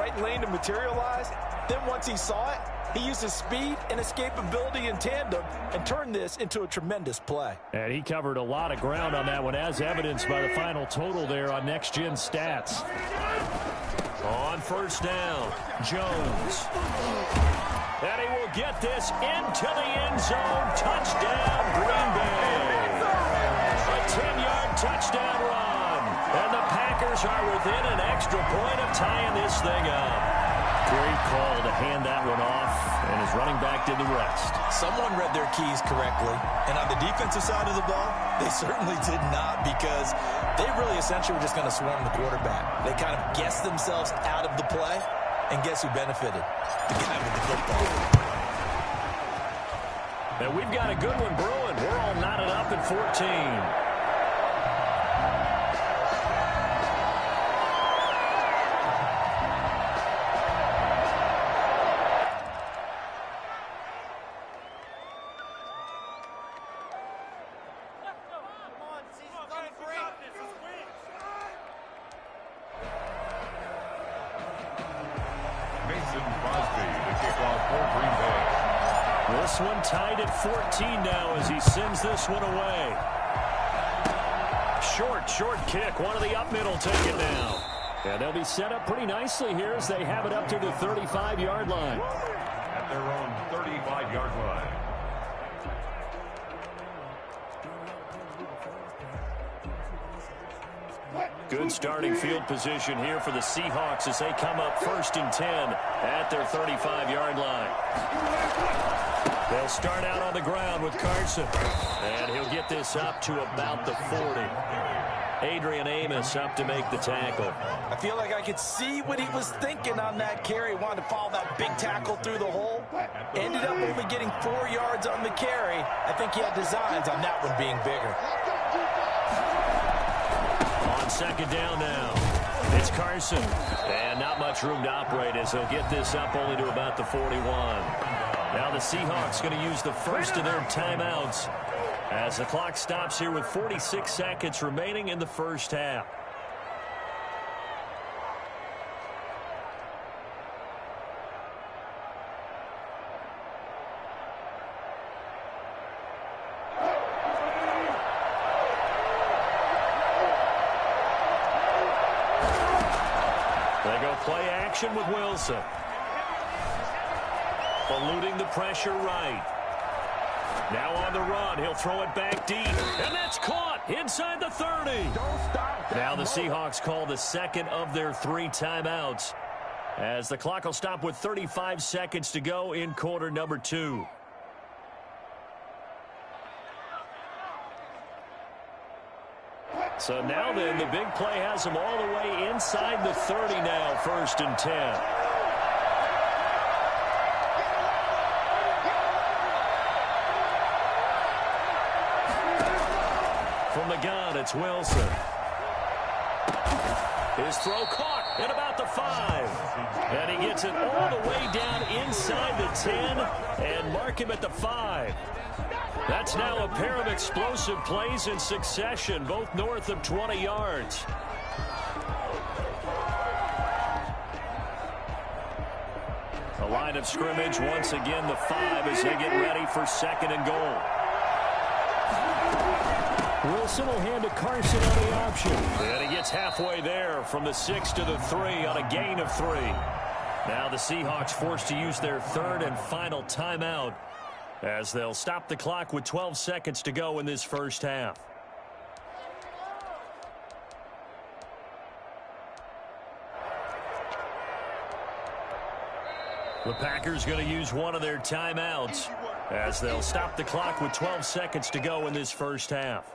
right lane to materialize. Then once he saw it, he used his speed and escapability in tandem and turned this into a tremendous play. And he covered a lot of ground on that one, as evidenced by the final total there on Next Gen Stats. On first down, Jones. And he will get this into the end zone. Touchdown, Green Bay. A 10-yard touchdown run. And the Packers are within an extra point of tying this thing up. Great call to hand that one off, and his running back did the rest. Someone read their keys correctly, and on the defensive side of the ball, they certainly did not, because they really essentially were just going to swarm the quarterback. They kind of guessed themselves out of the play, and guess who benefited? The guy with the football. And we've got a good one brewing. We're all knotted up at 14. This one tied at 14 now as he sends this one away. Short kick. One of the up middle take it now. And they'll be set up pretty nicely here as they have it up to the 35-yard line. At their own 35-yard line. Good starting field position here for the Seahawks as they come up 1st and 10 at their 35-yard line. They'll start out on the ground with Carson. And he'll get this up to about the 40. Adrian Amos up to make the tackle. I feel like I could see what he was thinking on that carry. Wanted to follow that big tackle through the hole. Ended up only getting 4 yards on the carry. I think he had designs on that one being bigger. On second down now, it's Carson. And not much room to operate as he'll get this up only to about the 41. Now the Seahawks going to use the first of their timeouts as the clock stops here with 46 seconds remaining in the first half. They go play action with Wilson. Eluding the pressure right. Now on the run, he'll throw it back deep. And that's caught inside the 30. Now the Seahawks call the second of their 3 timeouts as the clock will stop with 35 seconds to go in quarter number 2. So now then, the big play has them all the way inside the 30 now, 1st and 10. From the gun, it's Wilson. His throw caught at about the 5. And he gets it all the way down inside the 10 and mark him at the 5. That's now a pair of explosive plays in succession, both north of 20 yards. The line of scrimmage, once again, the 5 as they get ready for 2nd and goal. Wilson will hand to Carson on the option. And he gets halfway there from the 6 to the 3 on a gain of 3. Now the Seahawks forced to use their 3rd and final timeout as they'll stop the clock with 12 seconds to go in this first half. The Packers going to use one of their timeouts as they'll stop the clock with 12 seconds to go in this first half.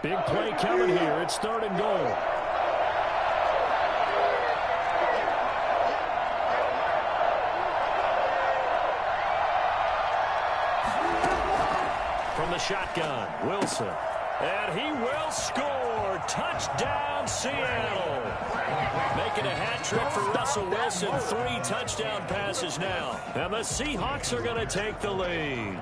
Big play coming here. It's 3rd and goal. From the shotgun, Wilson. And he will score. Touchdown, Seattle. Making a hat trick for Russell Wilson. 3 touchdown passes now. And the Seahawks are going to take the lead.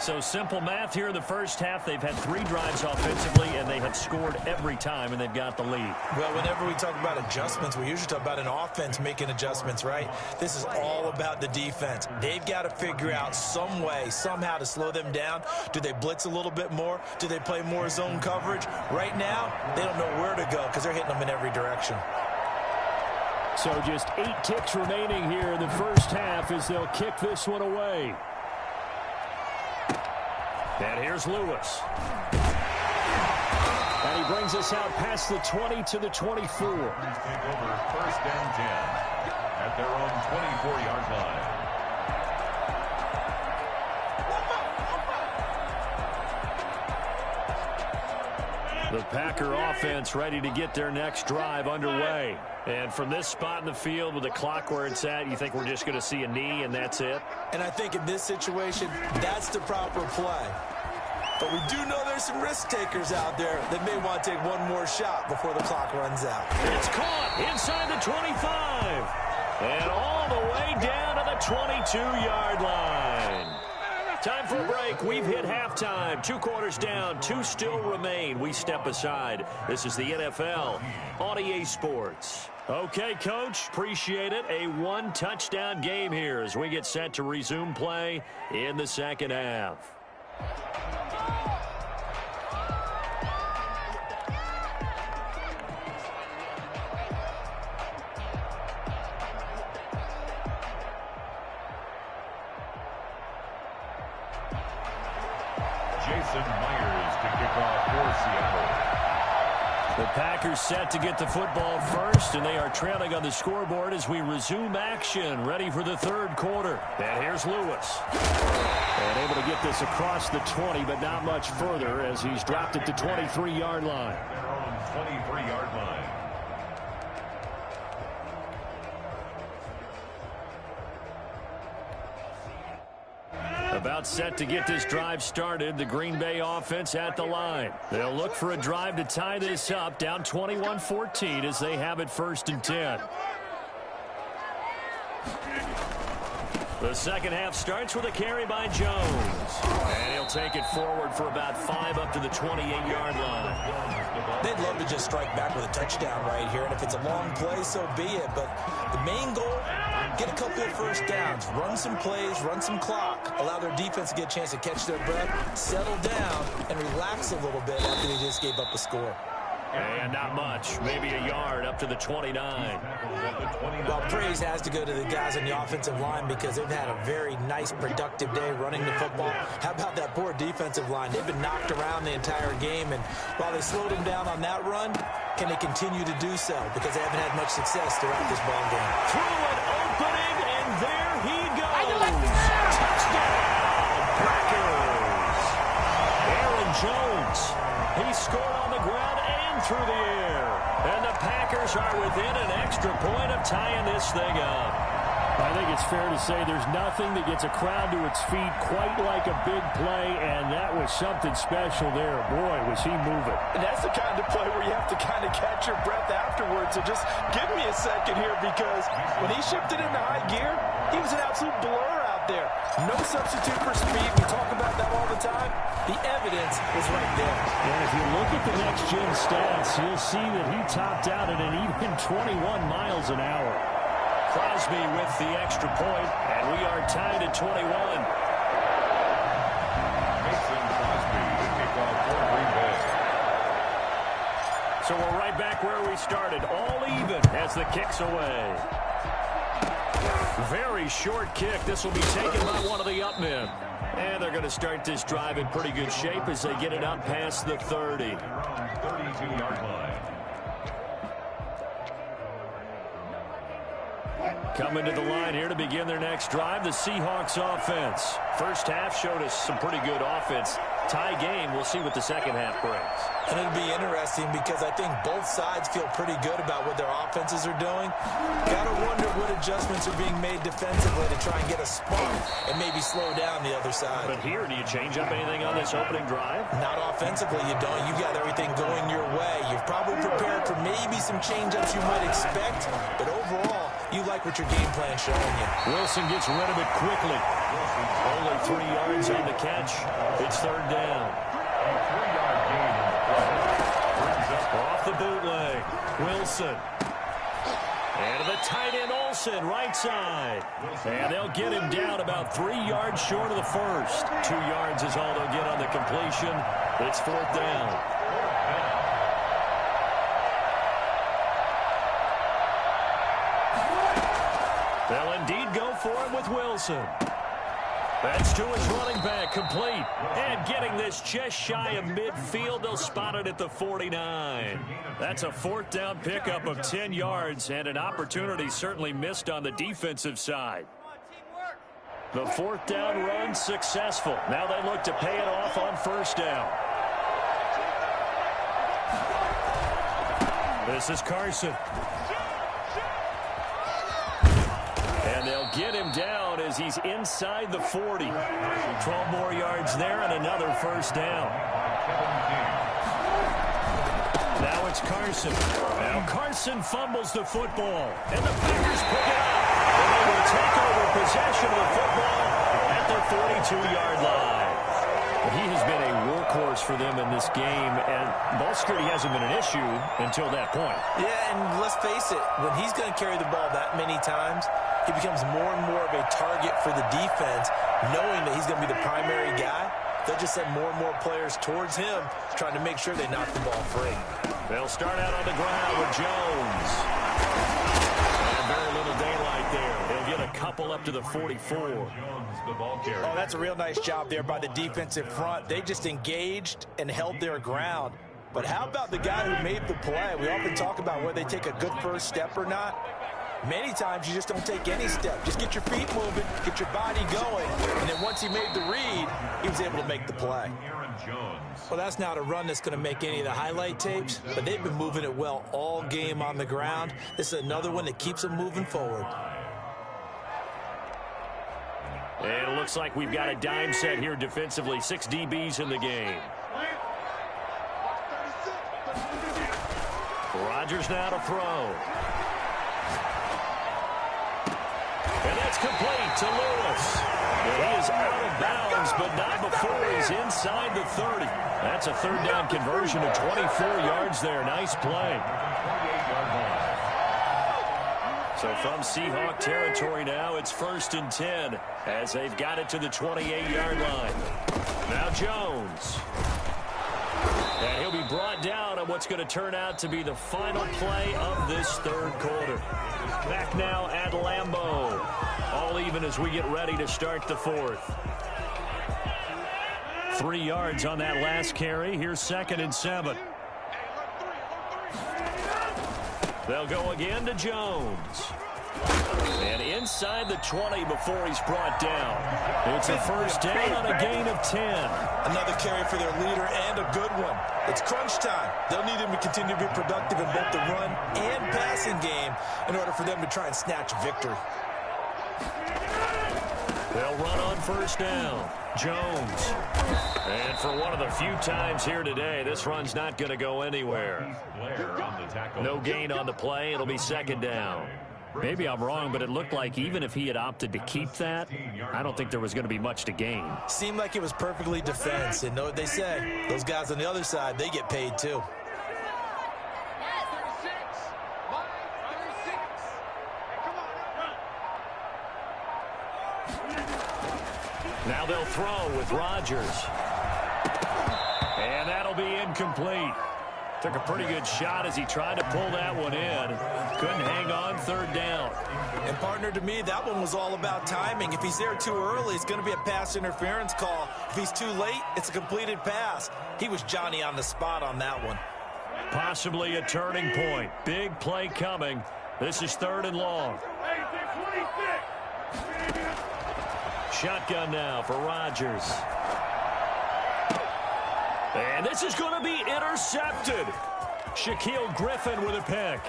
So simple math here in the first half. They've had 3 drives offensively, and they have scored every time, and they've got the lead. Well, whenever we talk about adjustments, we usually talk about an offense making adjustments, right? This is all about the defense. They've got to figure out some way, somehow to slow them down. Do they blitz a little bit more? Do they play more zone coverage? Right now, they don't know where to go because they're hitting them in every direction. So just 8 ticks remaining here in the first half as they'll kick this one away. And here's Lewis. And he brings us out past the 20 to the 24. Take over first and 10 at their own 24-yard line. The Packer offense ready to get their next drive underway. And from this spot in the field with the clock where it's at, you think we're just going to see a knee and that's it? And I think in this situation, that's the proper play. But we do know there's some risk takers out there that may want to take one more shot before the clock runs out. It's caught inside the 25. And all the way down to the 22-yard line. Time for a break. We've hit halftime. 2 quarters down. 2 still remain. We step aside. This is the NFL on EA Sports. Okay, Coach. Appreciate it. A 1-touchdown game here as we get set to resume play in the second half. Jason Myers to kick off for Seattle. The Packers set to get the football first, and they are trailing on the scoreboard as we resume action, ready for the third quarter. And here's Lewis. And able to get this across the 20, but not much further as he's dropped at the 23-yard line. Their own 23-yard line. About set to get this drive started. The Green Bay offense at the line. They'll look for a drive to tie this up, down 21-14 as they have it 1st and 10. The second half starts with a carry by Jones. And he'll take it forward for about 5 up to the 28-yard line. They'd love to just strike back with a touchdown right here, and if it's a long play, so be it. But the main goal, get a couple of first downs, run some plays, run some clock, allow their defense to get a chance to catch their breath, settle down, and relax a little bit after they just gave up a score. And not much, maybe a yard up to the 29. Well, praise has to go to the guys on the offensive line because they've had a very nice, productive day running the football. How about that poor defensive line? They've been knocked around the entire game, and while they slowed them down on that run, can they continue to do so? Because they haven't had much success throughout this ball game. Through an opening, and there he goes. Touchdown, Packers. Aaron Jones, he scored on the ground and through the air. And the Packers are within an extra point of tying this thing up. I think it's fair to say there's nothing that gets a crowd to its feet quite like a big play, and that was something special there. Boy, was he moving. And that's the kind of play where you have to kind of catch your breath afterwards. So just give me a second here, because when he shifted into high gear, he was an absolute blur out there. No substitute for speed. We talk about that all the time. The evidence is right there. And if you look at the next-gen stats, you'll see that he topped out at an even 21 miles an hour. Crosby with the extra point, and we are tied at 21. Mason Crosby to kick off for Green Bay. So we're right back where we started, all even as the kick's away. Very short kick. This will be taken by one of the up men. And they're going to start this drive in pretty good shape as they get it up past the 30. 32-yard line. Coming to the line here to begin their next drive, the Seahawks offense. First half showed us some pretty good offense. Tie game. We'll see what the second half brings. And it'll be interesting because I think both sides feel pretty good about what their offenses are doing. Got to wonder what adjustments are being made defensively to try and get a spark and maybe slow down the other side. But here, do you change up anything on this opening drive? Not offensively, you don't. You got everything going your way. You've probably prepared for maybe some change-ups you might expect, but overall, you like what your game plan's showing you. Wilson gets rid of it quickly. Only 3 yards on the catch. It's third down. A 3-yard gain in the play. Brings up Off the bootleg, Wilson. And to the tight end, Olsen, right side. And they'll get him down about 3 yards short of the first. 2 yards is all they'll get on the completion. It's fourth down. They'll indeed go for it with Wilson. That's to his running back, complete. And getting this just shy of midfield, they'll spot it at the 49. That's a fourth down pickup of 10 yards and an opportunity certainly missed on the defensive side. The fourth down run successful. Now they look to pay it off on first down. This is Carson. And they'll get him down as he's inside the 40. 12 more yards there and another first down. Now it's Carson. Now Carson fumbles the football. And the Packers pick it up. And they will take over possession of the football at their 42-yard line. But he has been a workhorse for them in this game, and ball security hasn't been an issue until that point. Yeah, and let's face it, when he's going to carry the ball that many times, he becomes more and more of a target for the defense, knowing that he's going to be the primary guy. They'll just send more and more players towards him, trying to make sure they knock the ball free. They'll start out on the ground with Jones. And very little daylight there. They'll get a couple up to the 44. Oh, that's a real nice job there by the defensive front. They just engaged and held their ground. But how about the guy who made the play? We often talk about whether they take a good first step or not. Many times you just don't take any step. Just get your feet moving, get your body going, and then once he made the read, he was able to make the play. Well, that's not a run that's going to make any of the highlight tapes, but they've been moving it well all game on the ground. This is another one that keeps them moving forward. And it looks like we've got a dime set here defensively. 6 DBs in the game. Rodgers now to throw. And that's complete to Lewis. And he is out of bounds, but not before he's inside the 30. That's a third down conversion of 24 yards there. Nice play. So from Seahawk territory now, it's 1st and 10 as they've got it to the 28-yard line. Now Jones. And he'll be brought down on what's going to turn out to be the final play of this third quarter. Back now at Lambeau. All even as we get ready to start the fourth. 3 yards on that last carry. Here's 2nd and 7. They'll go again to Jones. And inside the 20 before he's brought down. It's a first down on a gain of 10. Another carry for their leader and a good one. It's crunch time. They'll need him to continue to be productive in both the run and passing game in order for them to try and snatch victory. They'll run on first down. Jones. And for one of the few times here today, this run's not going to go anywhere. No gain on the play. It'll be 2nd down. Maybe I'm wrong, but it looked like even if he had opted to keep that, I don't think there was going to be much to gain. Seemed like it was perfectly defense. And know what they say? Those guys on the other side, they get paid too. Now they'll throw with Rodgers. And that'll be incomplete. Took a pretty good shot as he tried to pull that one in. Couldn't hang on, 3rd down. And partner, to me, that one was all about timing. If he's there too early, it's going to be a pass interference call. If he's too late, it's a completed pass. He was Johnny on the spot on that one. Possibly a turning point. Big play coming. This is 3rd and long. Shotgun now for Rodgers. And this is going to be intercepted. Shaquille Griffin with a pick.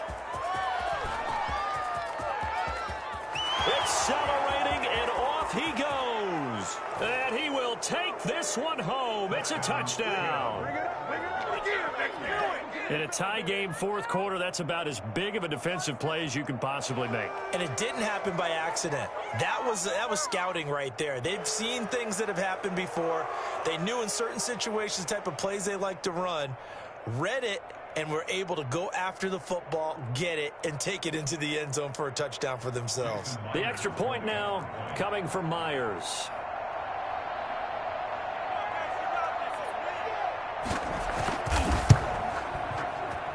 Accelerating, and off he goes. And he will take this one home. It's a touchdown. In a tie game fourth quarter, that's about as big of a defensive play as you can possibly make. And it didn't happen by accident. That was scouting right there. They've seen things that have happened before. They knew in certain situations the type of plays they like to run, read it, and were able to go after the football, get it, and take it into the end zone for a touchdown for themselves. The extra point now coming from Myers.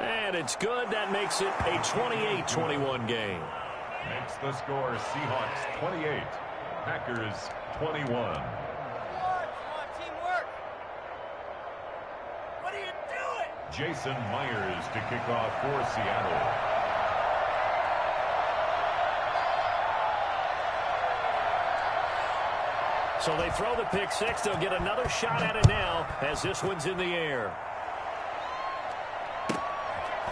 And it's good. That makes it a 28-21 game. Makes the score Seahawks 28, Packers 21. Jason Myers to kick off for Seattle. So they throw the pick six. They'll get another shot at it now as this one's in the air.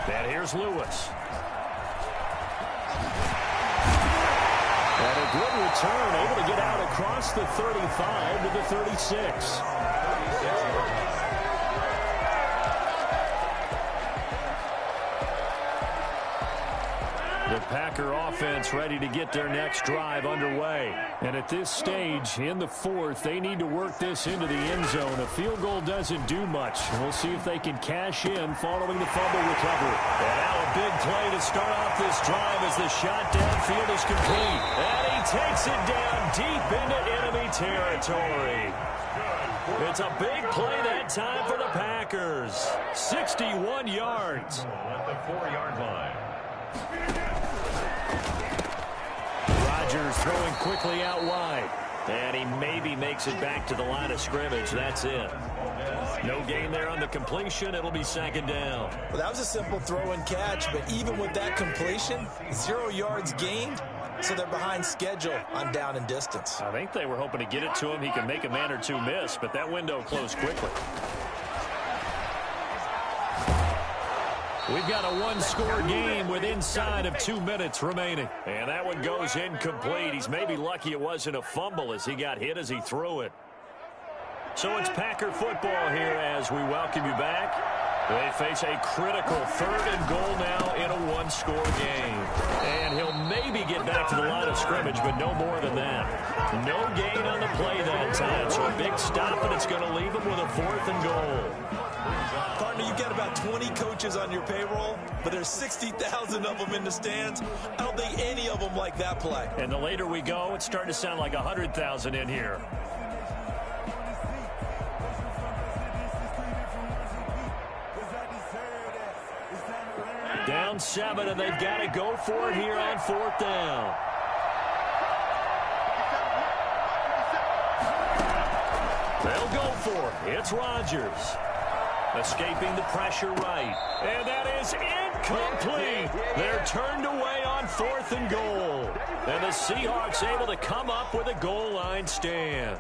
And here's Lewis. And a good return, able to get out across the 35 to the 36. The Packer offense ready to get their next drive underway. And at this stage, in the fourth, they need to work this into the end zone. A field goal doesn't do much. We'll see if they can cash in following the fumble recovery. And now a big play to start off this drive as the shot downfield is complete. And he takes it down deep into enemy territory. It's a big play that time for the Packers. 61 yards. At the 4-yard line. Rodgers throwing quickly out wide. And he maybe makes it back to the line of scrimmage. That's it. No gain there on the completion. It'll be second down. Well, that was a simple throw and catch, but even with that completion, 0 yards gained, so they're behind schedule on down and distance. I think they were hoping to get it to him. He can make a man or two miss, but that window closed quickly. We've got a one-score game with inside of 2 minutes remaining. And that one goes incomplete. He's maybe lucky it wasn't a fumble as he got hit as he threw it. So it's Packer football here as we welcome you back. They face a critical 3rd and goal now in a one-score game. And he'll maybe get back to the line of scrimmage, but no more than that. No gain on the play that time. So a big stop, and it's going to leave him with a 4th and goal. Partner, you've got about 20 coaches on your payroll, but there's 60,000 of them in the stands. I don't think any of them like that play. And the later we go, it's starting to sound like 100,000 in here. Down 7, and they've got to go for it here on 4th down. They'll go for it. It's Rodgers. Escaping the pressure right. And that is incomplete. They're turned away on 4th and goal. And the Seahawks able to come up with a goal line stand.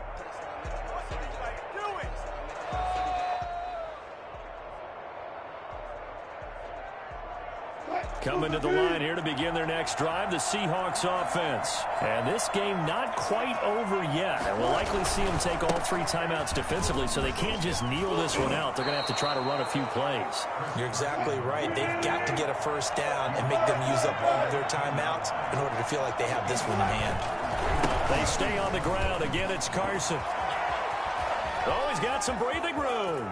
Coming to the line here to begin their next drive, the Seahawks offense. And this game not quite over yet. And we'll likely see them take all 3 timeouts defensively, so they can't just kneel this one out. They're going to have to try to run a few plays. You're exactly right. They've got to get a first down and make them use up all their timeouts in order to feel like they have this one in hand. They stay on the ground. Again, it's Carson. Oh, he's got some breathing room.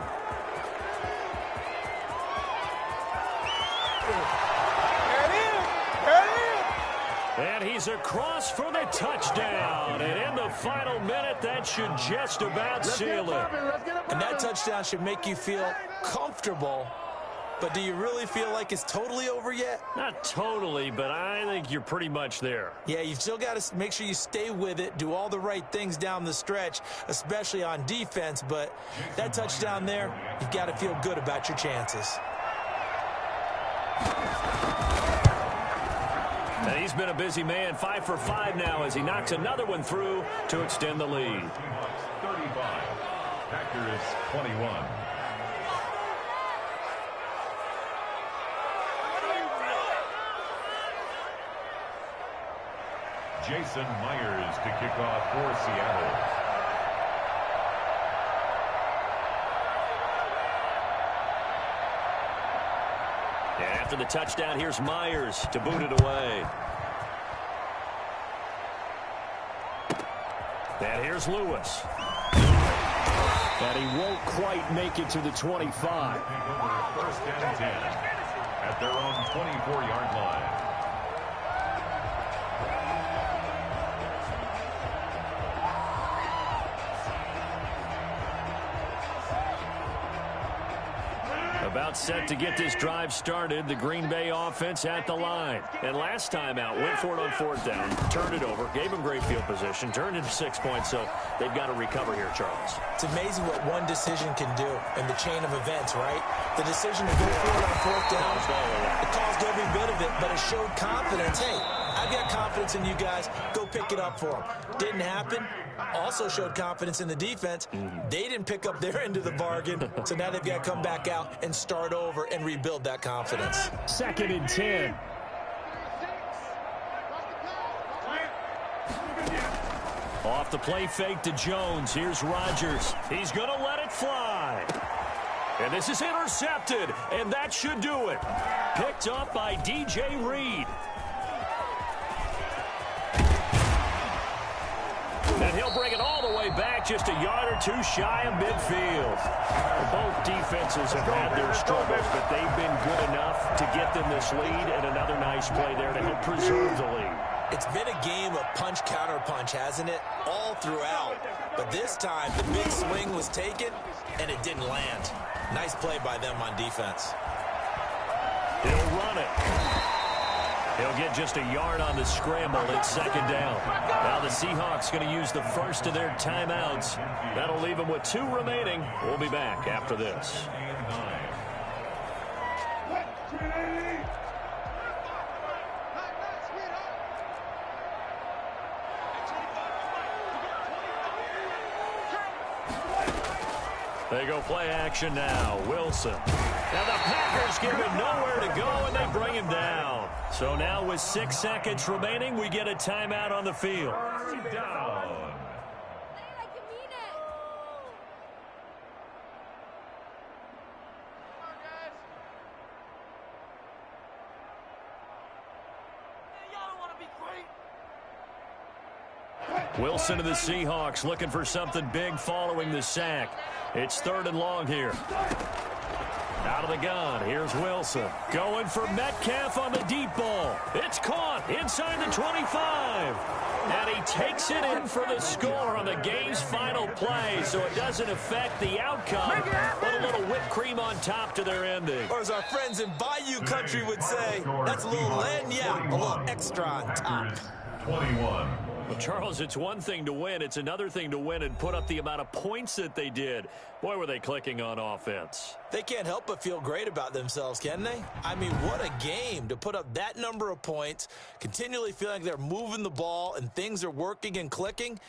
And he's across for the touchdown. And in the final minute, that should just about seal it. And that touchdown should make you feel comfortable. But do you really feel like it's totally over yet? Not totally, but I think you're pretty much there. Yeah, you've still got to make sure you stay with it, do all the right things down the stretch, especially on defense. But that touchdown there, you've got to feel good about your chances. And he's been a busy man, 5 for 5 now as he knocks another one through to extend the lead. 35, Packers 21. Jason Myers to kick off for Seattle. And after the touchdown, here's Myers to boot it away. And here's Lewis. And he won't quite make it to the 25. First and 10 at their own 24-yard line. About set to get this drive started. The Green Bay offense at the line. And last time out, went for it on fourth down, turned it over, gave them great field position, turned into 6 points, so they've got to recover here, Charles. It's amazing what one decision can do in the chain of events, right? The decision to go for it on fourth down, it caused every bit of it, but it showed confidence. Hey, I've got confidence in you guys. Go pick it up for them. Didn't happen. Also showed confidence in the defense. They didn't pick up their end of the bargain, so now they've got to come back out and start over and rebuild that confidence. 2nd and 10. Off the play fake to Jones. Here's Rodgers. He's going to let it fly. And this is intercepted, and that should do it. Picked up by DJ Reed. And he'll bring it all the way back, just a yard or two shy of midfield. Both defenses have had their struggles, but they've been good enough to get them this lead, and another nice play there to help preserve the lead. It's been a game of punch-counter-punch, hasn't it? All throughout. But this time, the big swing was taken, and it didn't land. Nice play by them on defense. He'll run it. He'll get just a yard on the scramble. It's 2nd down. Now the Seahawks going to use the first of their timeouts. That'll leave them with 2 remaining. We'll be back after this. They go play action now. Wilson. Now the Packers give him nowhere to go, and they bring him down. So now with 6 seconds remaining, we get a timeout on the field. Down. Wilson to the Seahawks looking for something big following the sack. It's 3rd and long here. Out of the gun, here's Wilson. Going for Metcalf on the deep ball. It's caught inside the 25. And he takes it in for the score on the game's final play, so it doesn't affect the outcome, but a little whipped cream on top to their ending. Or as our friends in Bayou Country would say, that's a little lagniappe, a little extra on top. 21. Well, Charles, it's one thing to win. It's another thing to win and put up the amount of points that they did. Boy, were they clicking on offense. They can't help but feel great about themselves, can they? I mean, what a game to put up that number of points, continually feeling like they're moving the ball and things are working and clicking.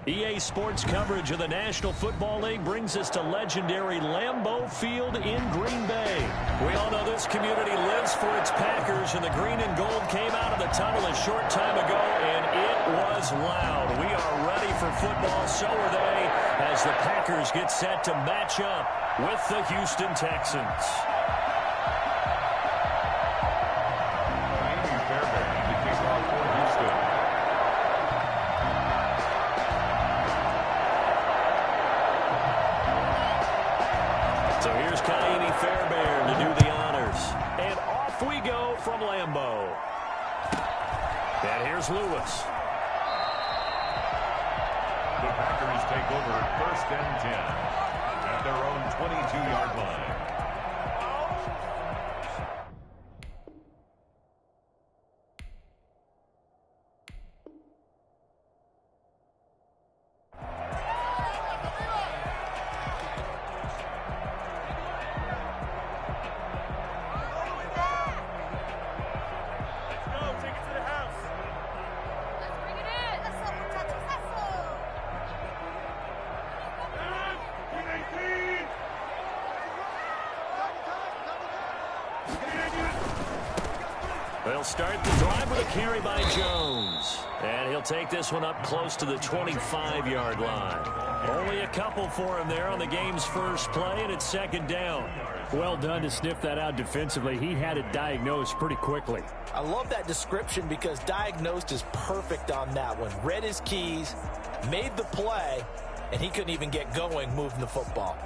EA Sports coverage of the National Football League brings us to legendary Lambeau Field in Green Bay. We all know this community lives for its Packers, and the green and gold came out of the tunnel a short time ago, and it was loud. We are ready for football, so are they, as the Packers get set to match up with the Houston Texans. Fairbairn to do the honors. And off we go from Lambeau. And here's Lewis. The Packers take over 1st and 10 at their own 22-yard line. They'll start the drive with a carry by Jones. And he'll take this one up close to the 25-yard line. Only a couple for him there on the game's first play, and it's 2nd down. Well done to sniff that out defensively. He had it diagnosed pretty quickly. I love that description because diagnosed is perfect on that one. Read his keys, made the play, and he couldn't even get going moving the football.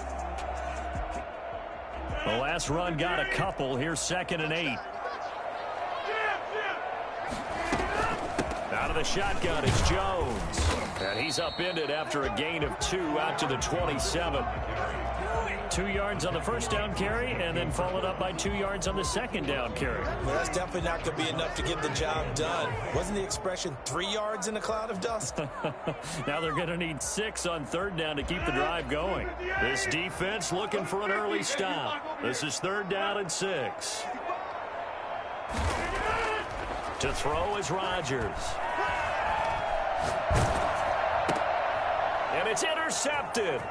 The last run got a couple. Here's 2nd and 8. Out of the shotgun is Jones. And he's upended after a gain of 2 out to the 27. 2 yards on the first down carry, and then followed up by 2 yards on the 2nd down carry. Well, that's definitely not going to be enough to get the job done. Wasn't the expression 3 yards in a cloud of dust? Now they're going to need 6 on 3rd down to keep the drive going. This defense looking for an early stop. This is 3rd down and 6. To throw is Rodgers. And it's intercepted.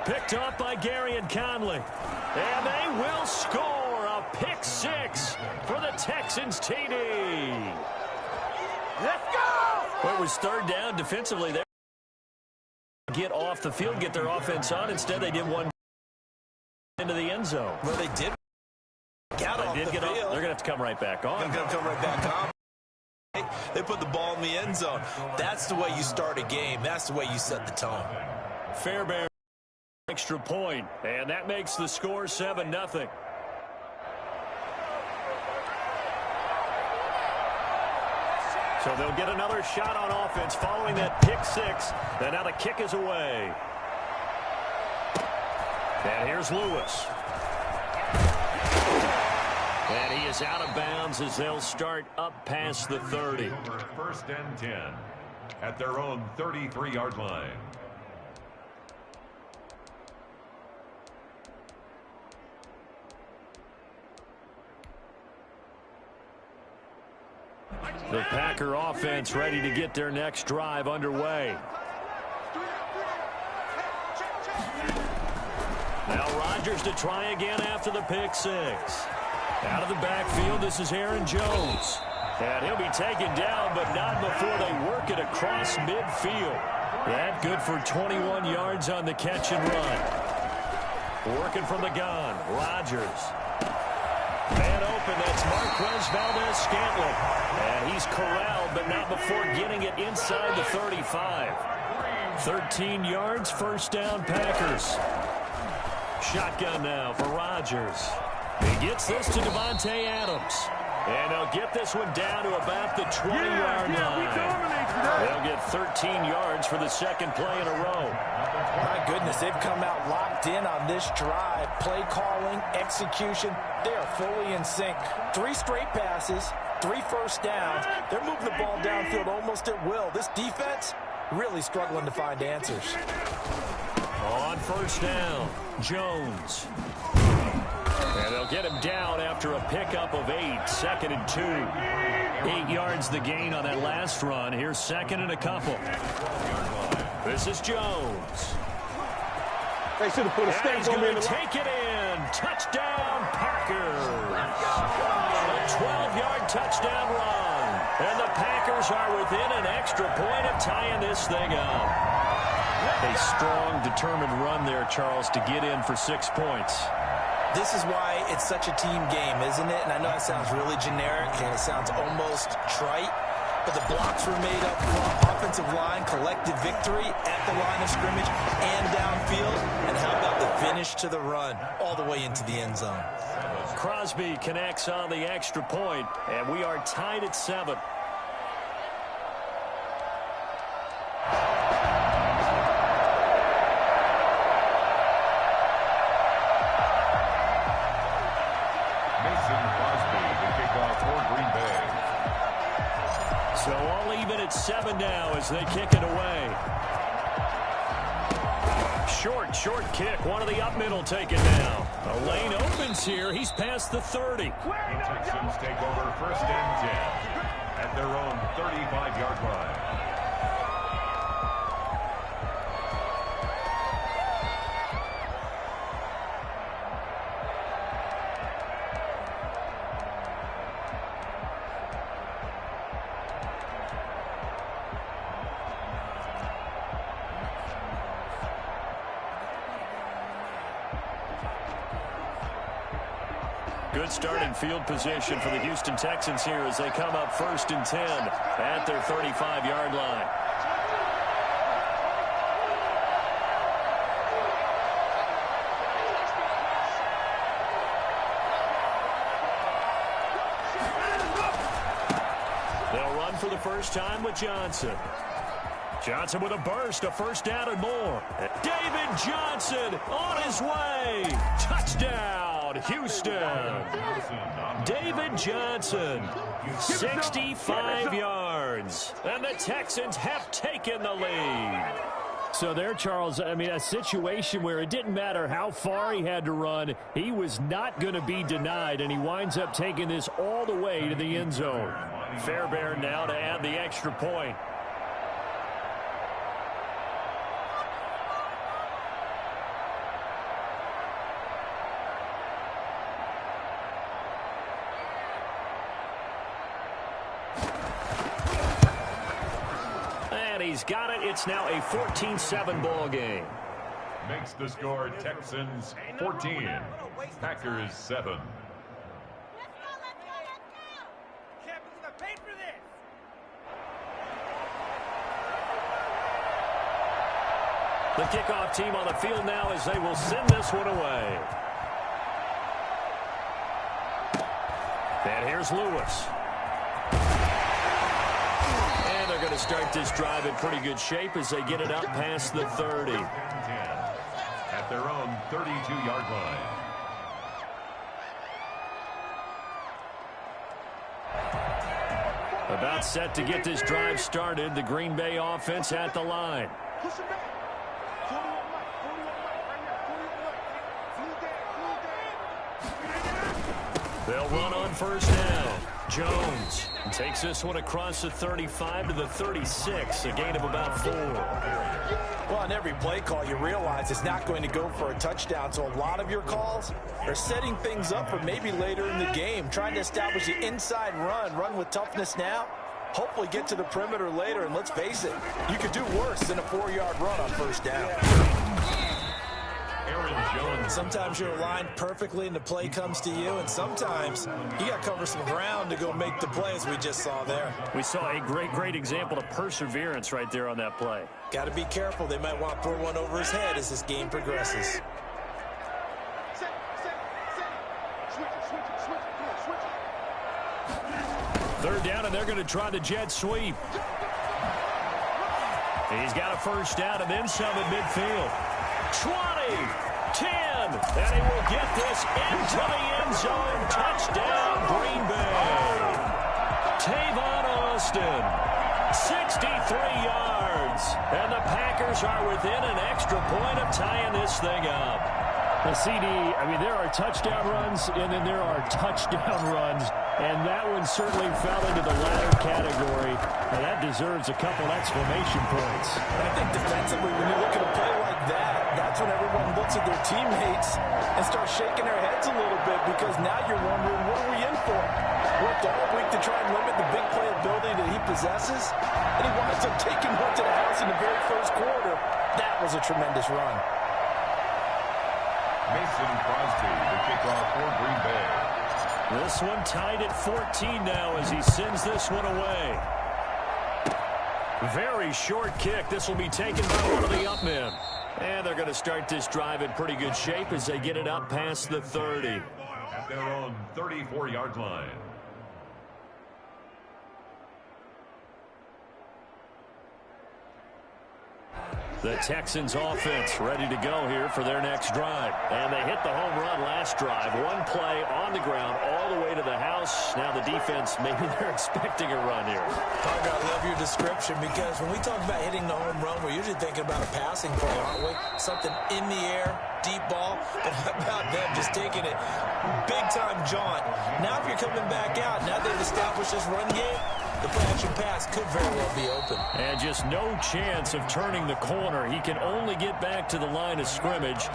Picked off by Gary and Conley. And they will score a pick 6 for the Texans TD. Let's go! Well, it was 3rd down defensively there. Get off the field, get their offense on. Instead, they did one into the end zone. Well, they did get off the field. They're going to have to come right back on. They're going to come right back on. They put the ball in the end zone. That's the way you start a game. That's the way you set the tone. Fairbairn extra point, and that makes the score 7-0. So they'll get another shot on offense following that pick 6, and now the kick is away. And here's Lewis. And he is out of bounds as they'll start up past the 30. 1st and 10 at their own 33-yard line. The Packer offense ready to get their next drive underway. Now Rodgers to try again after the pick 6. Out of the backfield, this is Aaron Jones. And he'll be taken down, but not before they work it across midfield. That good for 21 yards on the catch and run. Working from the gun, Rodgers. Man open, that's Marquez Valdes-Scantling. And he's corralled, but not before getting it inside the 35. 13 yards, 1st down Packers. Shotgun now for Rodgers. He gets this to Davante Adams. And they'll get this one down to about the 20-yard line. They'll get 13 yards for the 2nd play in a row. My goodness, they've come out locked in on this drive. Play calling, execution, they are fully in sync. 3 straight passes, 3 first downs. They're moving the ball downfield almost at will. This defense really struggling to find answers. On 1st down, Jones. And they'll get him down after a pickup of 8, 2nd and 2. 8 yards the gain on that last run. Here's 2nd and a couple. This is Jones. They should have put a stamp on me in the line. Take it in. Touchdown, Packers. A 12-yard touchdown run. And the Packers are within an extra point of tying this thing up. A strong, determined run there, Charles, to get in for 6 points. This is why it's such a team game, isn't it? And I know it sounds really generic and it sounds almost trite, but the blocks were made up front, offensive line, collective victory at the line of scrimmage and downfield. And how about the finish to the run all the way into the end zone? Crosby connects on the extra point, and we are tied at 7. Mason Crosby to kick off for Green Bay. So all even at 7 now as they kick it away. Short kick. One of the up middle taken now. A lane opens here. He's past the 30. The Texans take over 1st and 10 at their own 35-yard line. Good starting field position for the Houston Texans here as they come up 1st and 10 at their 35-yard line. They'll run for the first time with Johnson. Johnson with a burst, a 1st down and more. David Johnson on his way. Touchdown, Houston. David Johnson, 65 yards. And the Texans have taken the lead. So there, Charles, I mean, a situation where it didn't matter how far he had to run, he was not going to be denied, and he winds up taking this all the way to the end zone. Fairbairn now to add the extra point. He's got it. It's now a 14-7 ball game. Makes the score Texans 14, Packers 7. The kickoff team on the field now as they will send this one away. And here's Lewis. They're going to start this drive in pretty good shape as they get it up past the 30. At their own 32-yard line. About set to get this drive started. The Green Bay offense at the line. They'll run on 1st down. Jones takes this one across the 35 to the 36, a gain of about 4. Well, on every play call, you realize it's not going to go for a touchdown, so a lot of your calls are setting things up for maybe later in the game, trying to establish the inside run with toughness now, hopefully get to the perimeter later, and let's face it, you could do worse than a 4-yard run on 1st down. Sometimes you're aligned perfectly and the play comes to you, and sometimes you got to cover some ground to go make the play, as we just saw there. We saw a great example of perseverance right there on that play. Got to be careful. They might want to throw one over his head as this game progresses. Third down, and they're going to try the jet sweep. He's got a 1st down and then some at midfield. 20, 10, and he will get this into the end zone. Touchdown, Green Bay. Tavon Austin, 63 yards, and the Packers are within an extra point of tying this thing up. The CD, I mean, there are touchdown runs, and then there are touchdown runs, and that one certainly fell into the latter category. Now that deserves a couple exclamation points. I think defensively, when you look at a play like that, that's when everyone looks at their teammates and starts shaking their heads a little bit, because now you're wondering, what are we in for? Worked all week to try and limit the big play ability that he possesses, and he winds up taking one to the house in the very first quarter. That was a tremendous run. Mason Crosby, the kickoff for Green Bay. This one tied at 14 now as he sends this one away. Very short kick. This will be taken by one of the up men. And they're going to start this drive in pretty good shape as they get it up past the 30. At their own 34-yard line. The Texans offense ready to go here for their next drive. And they hit the home run last drive. One play on the ground all the way to the house. Now the defense, maybe they're expecting a run here. Parker, I love your description, because when we talk about hitting the home run, we're usually thinking about a passing play, aren't we? Something in the air, deep ball. But how about them just taking it big-time jaunt? Now if you're coming back out, now they've established this run game, the play-action pass could very well be open. And just no chance of turning the corner. He can only get back to the line of scrimmage.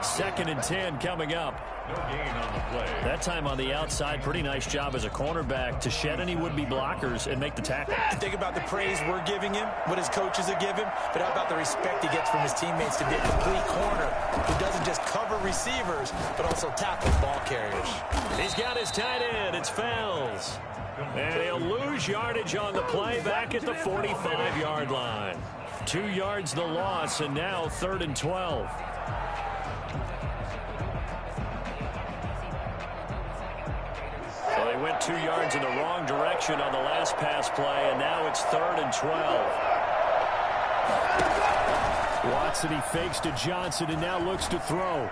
2nd and 10 coming up. No gain on the play. That time on the outside, pretty nice job as a cornerback to shed any would-be blockers and make the tackle. Think about the praise we're giving him, what his coaches are giving, but how about the respect he gets from his teammates to be a complete corner who doesn't just cover receivers, but also tackles ball carriers. He's got his tight end. It's Fells. And he'll lose yardage on the play back at the 45-yard line. 2 yards the loss, and now 3rd and 12. So they went 2 yards in the wrong direction on the last pass play, and now it's 3rd and 12. Watson, he fakes to Johnson and now looks to throw.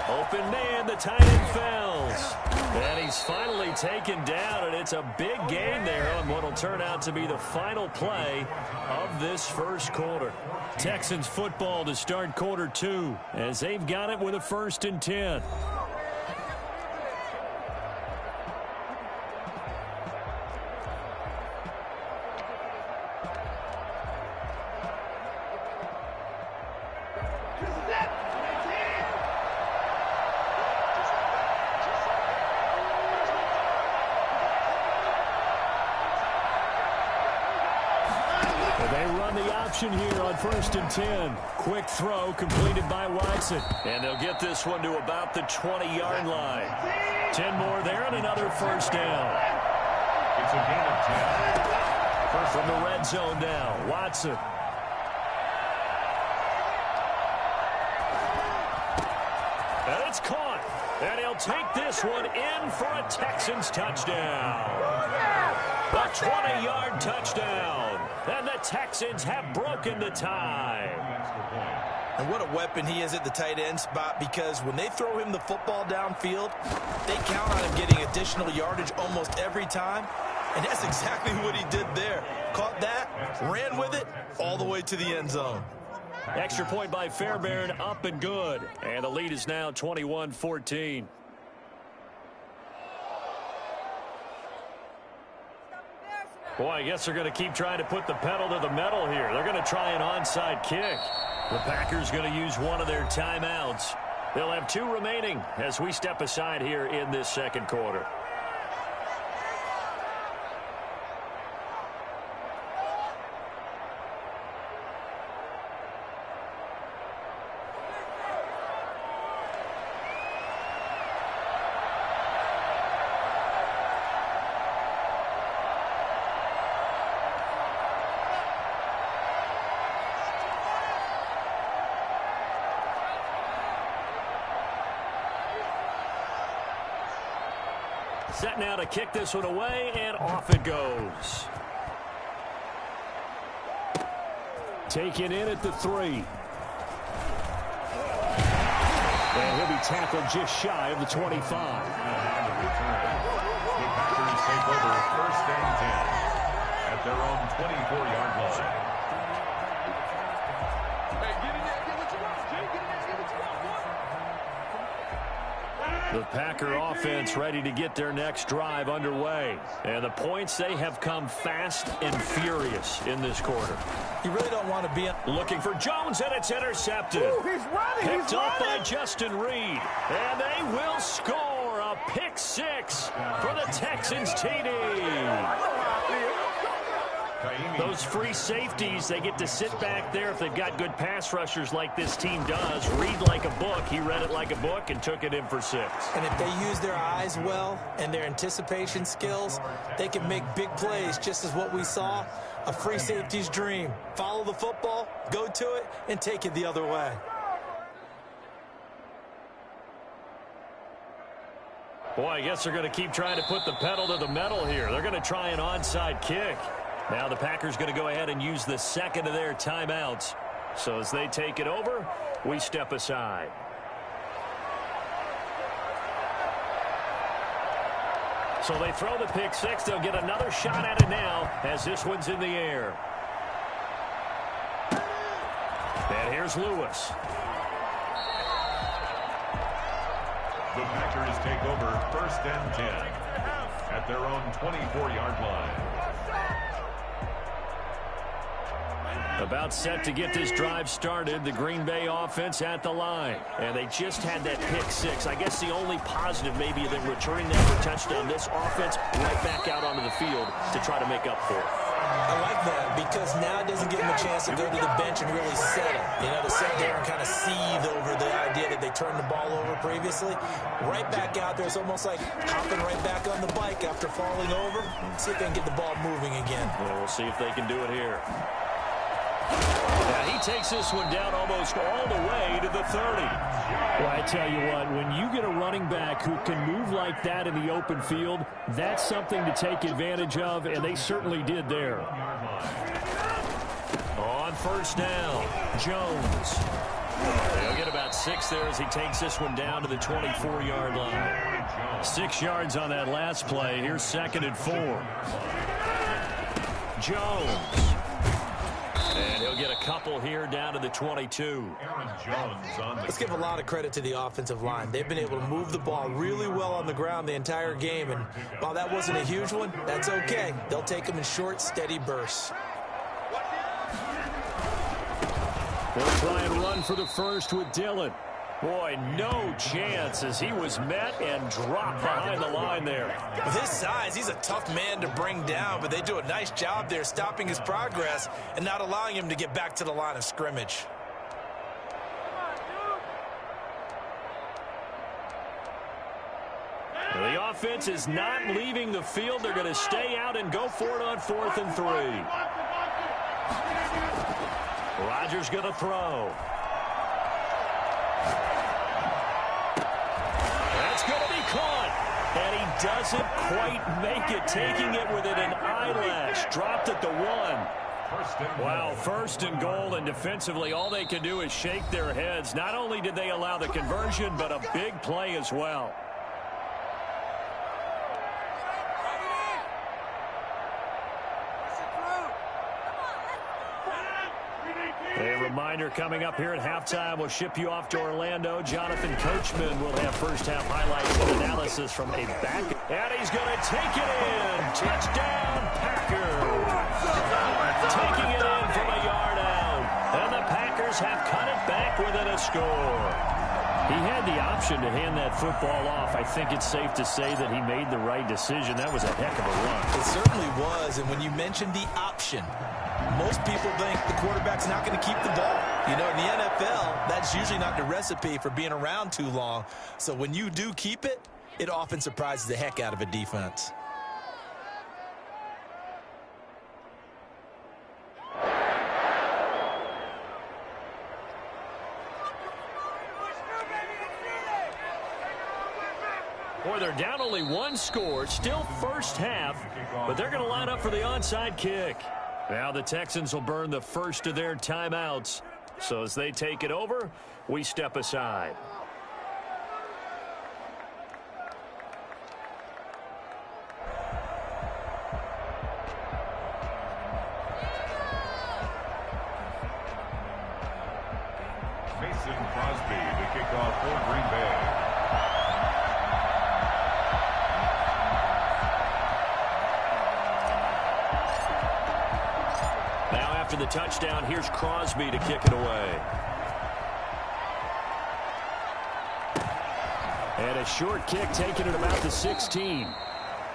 Open man, the tight end Fells. And he's finally taken down, and it's a big gain there on what will turn out to be the final play of this first quarter. Texans football to start quarter 2 as they've got it with a 1st and 10. They run the option here on 1st and 10. Quick throw completed by Watson. And they'll get this one to about the 20-yard line. 10 more there and another 1st down. It's a gain of 10. First from the red zone now, Watson. And it's caught. And he'll take this one in for a Texans touchdown. A 20-yard touchdown. And the Texans have broken the tie. And what a weapon he is at the tight end spot, because when they throw him the football downfield, they count on him getting additional yardage almost every time. And that's exactly what he did there. Caught that, ran with it, all the way to the end zone. Extra point by Fairbairn, up and good. And the lead is now 21-14. Boy, I guess they're going to keep trying to put the pedal to the metal here. They're going to try an onside kick. The Packers going to use one of their timeouts. They'll have 2 remaining as we step aside here in this second quarter. Set now to kick this one away, and off it goes. Taken in at the 3. And he'll be tackled just shy of the 25. The Packers take over 1st and 10 at their own 24-yard line. Hey, get in there, get what you want, Jay. Get in there, get what you want. The Packer offense ready to get their next drive underway. And the points, they have come fast and furious in this quarter. You really don't want to be looking for Jones, and it's intercepted. Ooh, he's running. Picked off by Justin Reed. And they will score a pick six for the Texans TD. Those free safeties, they get to sit back there if they've got good pass rushers like this team does. Read like a book. He read it like a book and took it in for 6. And if they use their eyes well and their anticipation skills, they can make big plays, just as what we saw, a free safety's dream. Follow the football, go to it, and take it the other way. Boy, I guess they're going to keep trying to put the pedal to the metal here. They're going to try an onside kick. Now the Packers going to go ahead and use the second of their timeouts. So as they take it over, we step aside. So they throw the pick six. They'll get another shot at it now as this one's in the air. And here's Lewis. The Packers take over 1st and 10 at their own 24-yard line. About set to get this drive started. The Green Bay offense at the line. And they just had that pick six. I guess the only positive maybe than returning that for touchdown. This offense right back out onto the field to try to make up for it. I like that because now it doesn't give them a chance to go to the bench and really settle. You know, to sit there and kind of seethe over the idea that they turned the ball over previously. Right back out there. It's almost like hopping right back on the bike after falling over. See if they can get the ball moving again. Well, we'll see if they can do it here. Now he takes this one down almost all the way to the 30. Well, I tell you what, when you get a running back who can move like that in the open field, that's something to take advantage of, and they certainly did there. On 1st down, Jones. They'll get about 6 there as he takes this one down to the 24-yard line. 6 yards on that last play. Here's 2nd and 4. Jones. And he'll get a couple here down to the 22. Let's give a lot of credit to the offensive line. They've been able to move the ball really well on the ground the entire game. And while that wasn't a huge one, that's okay. They'll take them in short, steady bursts. They'll try and run for the first with Dillon. Boy, no chance as he was met and dropped behind the line there. With his size, he's a tough man to bring down, but they do a nice job there stopping his progress and not allowing him to get back to the line of scrimmage. The offense is not leaving the field. They're going to stay out and go for it on 4th and 3. Rodgers going to throw. That's going to be caught. And he doesn't quite make it, taking it within an eyelash. Dropped at the 1. Wow, 1st and goal, and defensively all they can do is shake their heads. Not only did they allow the conversion, but a big play as well. A reminder coming up here at halftime. We'll ship you off to Orlando. Jonathan Coachman will have first-half highlights and analysis from a back. And he's going to take it in. Touchdown, Packers. Taking it in from a yard out. And the Packers have cut it back within a score. He had the option to hand that football off. I think it's safe to say that he made the right decision. That was a heck of a run. It certainly was, and when you mentioned the option, most people think the quarterback's not going to keep the ball. You know, in the NFL, that's usually not the recipe for being around too long. So when you do keep it, it often surprises the heck out of a defense. Boy, they're down only 1 score, still first half, but they're going to line up for the onside kick. Now the Texans will burn the first of their timeouts. So as they take it over, we step aside. Mason Crosby to kick off for Green Bay. Now after the touchdown, here's Crosby to kick it away. And a short kick taken at about the 16.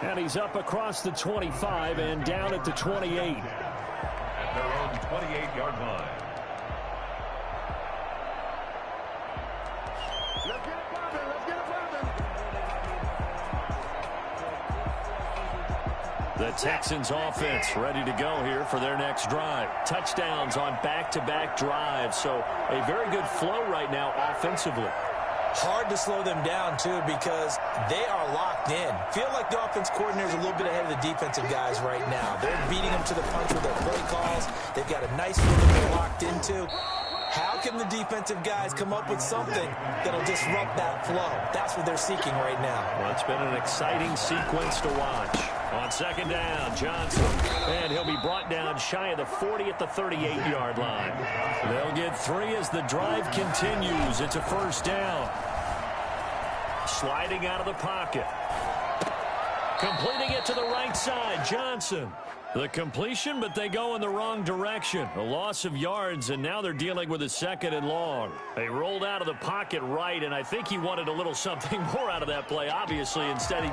And he's up across the 25 and down at the 28. At their own 28-yard line. Let's get it poppin'. Let's get it poppin'. The Texans offense ready to go here for their next drive. Touchdowns on back-to-back drives. So a very good flow right now offensively. Hard to slow them down, too, because they are locked in. Feel like the offense coordinator is a little bit ahead of the defensive guys right now. They're beating them to the punch with their play calls. They've got a nice rhythm they're locked into. How can the defensive guys come up with something that'll disrupt that flow? That's what they're seeking right now. Well, it's been an exciting sequence to watch. On second down, Johnson. And he'll be brought down shy of the 40 at the 38-yard line. They'll get 3 as the drive continues. It's a first down. Sliding out of the pocket. Completing it to the right side, Johnson. The completion, but they go in the wrong direction. A loss of yards, and now they're dealing with a second and long. They rolled out of the pocket right, and I think he wanted a little something more out of that play, obviously. Instead,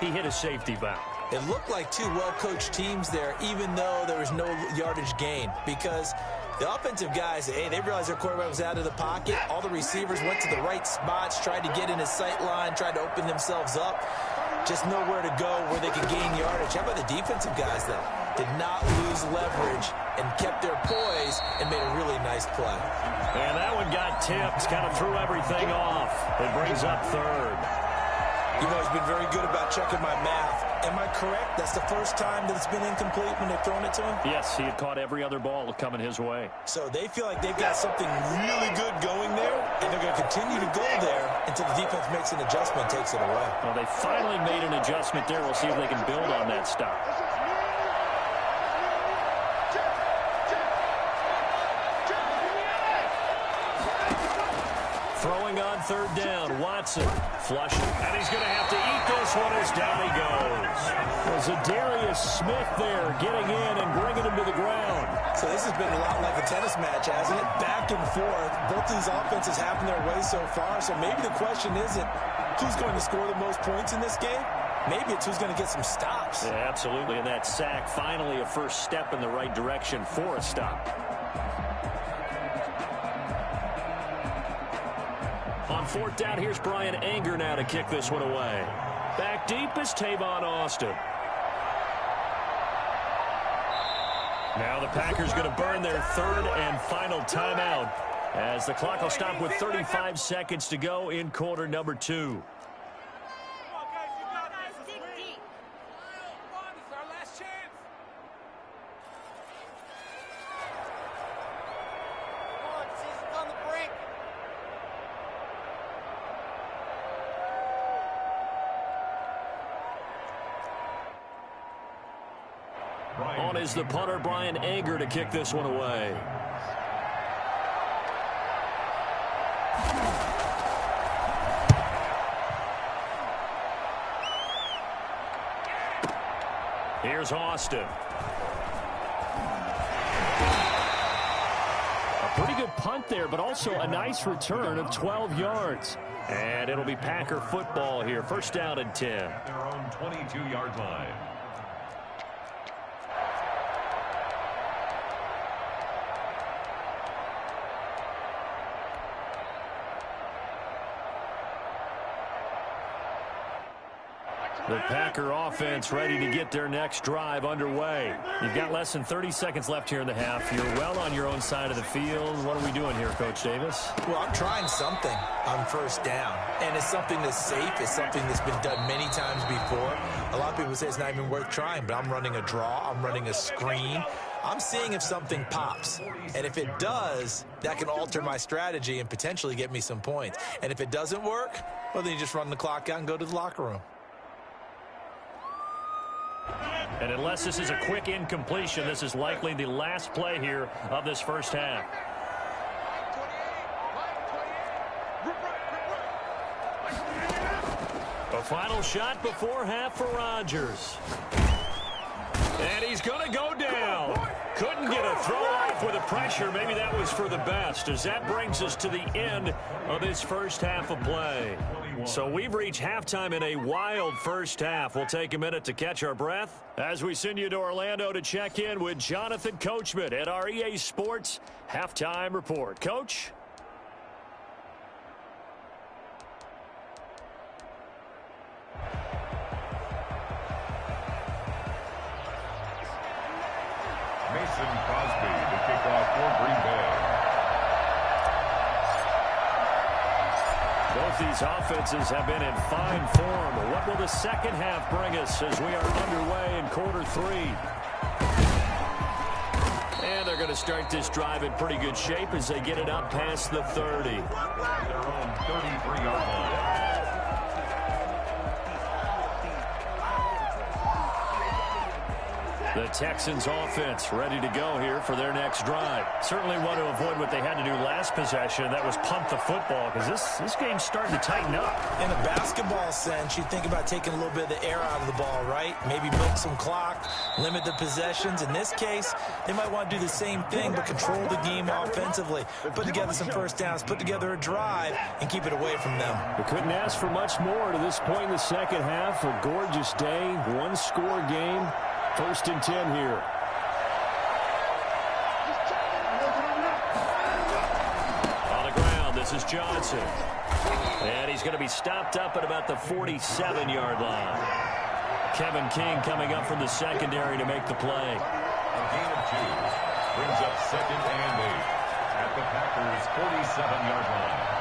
he hit a safety valve. It looked like two well-coached teams there, even though there was no yardage gain, because the offensive guys, hey, they realized their quarterback was out of the pocket. All the receivers went to the right spots, tried to get in his sight line, tried to open themselves up. Just nowhere to go where they could gain yardage. How about the defensive guys, though? Did not lose leverage and kept their poise and made a really nice play. And that one got tipped, kind of threw everything off. It brings up third. You know, he's been very good about checking my math. Am I correct? That's the first time that it's been incomplete when they've thrown it to him? Yes, he had caught every other ball coming his way. So they feel like they've got something really good going there, and they're going to continue to go there until the defense makes an adjustment and takes it away. Well, they finally made an adjustment there. We'll see if they can build on that stop. Throwing on third down, Watson flushing. And he's going to have to eat this one as down he goes. There's a Darius Smith there getting in and bringing him to the ground. So this has been a lot like a tennis match, hasn't it? Back and forth. Both these offenses having their way so far. So maybe the question isn't who's going to score the most points in this game. Maybe it's who's going to get some stops. Yeah, absolutely. And that sack, finally a first step in the right direction for a stop. On fourth down, here's Brian Anger now to kick this one away. Back deep is Tavon Austin. Now the Packers going to burn their third and final timeout as the clock will stop with 35 seconds to go in quarter number 2. On is the punter, Brian Anger, to kick this one away. Here's Austin. A pretty good punt there, but also a nice return of 12 yards. And it'll be Packer football here. First down and 10. At their own 22-yard line. The Packer offense ready to get their next drive underway. You've got less than 30 seconds left here in the half. You're well on your own side of the field. What are we doing here, Coach Davis? Well, I'm trying something on first down, and it's something that's safe. It's something that's been done many times before. A lot of people say it's not even worth trying, but I'm running a draw. I'm running a screen. I'm seeing if something pops, and if it does, that can alter my strategy and potentially get me some points. And if it doesn't work, well, then you just run the clock out and go to the locker room. And unless this is a quick incompletion, this is likely the last play here of this first half. A final shot before half for Rodgers. And he's going to go down. Couldn't get a throw off with the pressure. Maybe that was for the best, as that brings us to the end of this first half of play. So we've reached halftime in a wild first half. We'll take a minute to catch our breath as we send you to Orlando to check in with Jonathan Coachman at our EA Sports Halftime Report. Coach? Mason Crosby to kick off for Green Bay. Both these offenses have been in fine form. What will the second half bring us as we are underway in quarter three? And they're going to start this drive in pretty good shape as they get it up past the 30. Their own 33-yard line. The Texans offense ready to go here for their next drive. Certainly want to avoid what they had to do last possession. That was punt the football, because this game's starting to tighten up. In a basketball sense, you think about taking a little bit of the air out of the ball, right? Maybe milk some clock, limit the possessions. In this case, they might want to do the same thing, but control the game offensively. Put together some first downs, put together a drive, and keep it away from them. We couldn't ask for much more to this point in the second half. A gorgeous day, one-score game. 1st and 10 here. On the ground, this is Johnson. And he's going to be stopped up at about the 47-yard line. Kevin King coming up from the secondary to make the play. A gain of 2 brings up 2nd and 8 at the Packers' 47-yard line.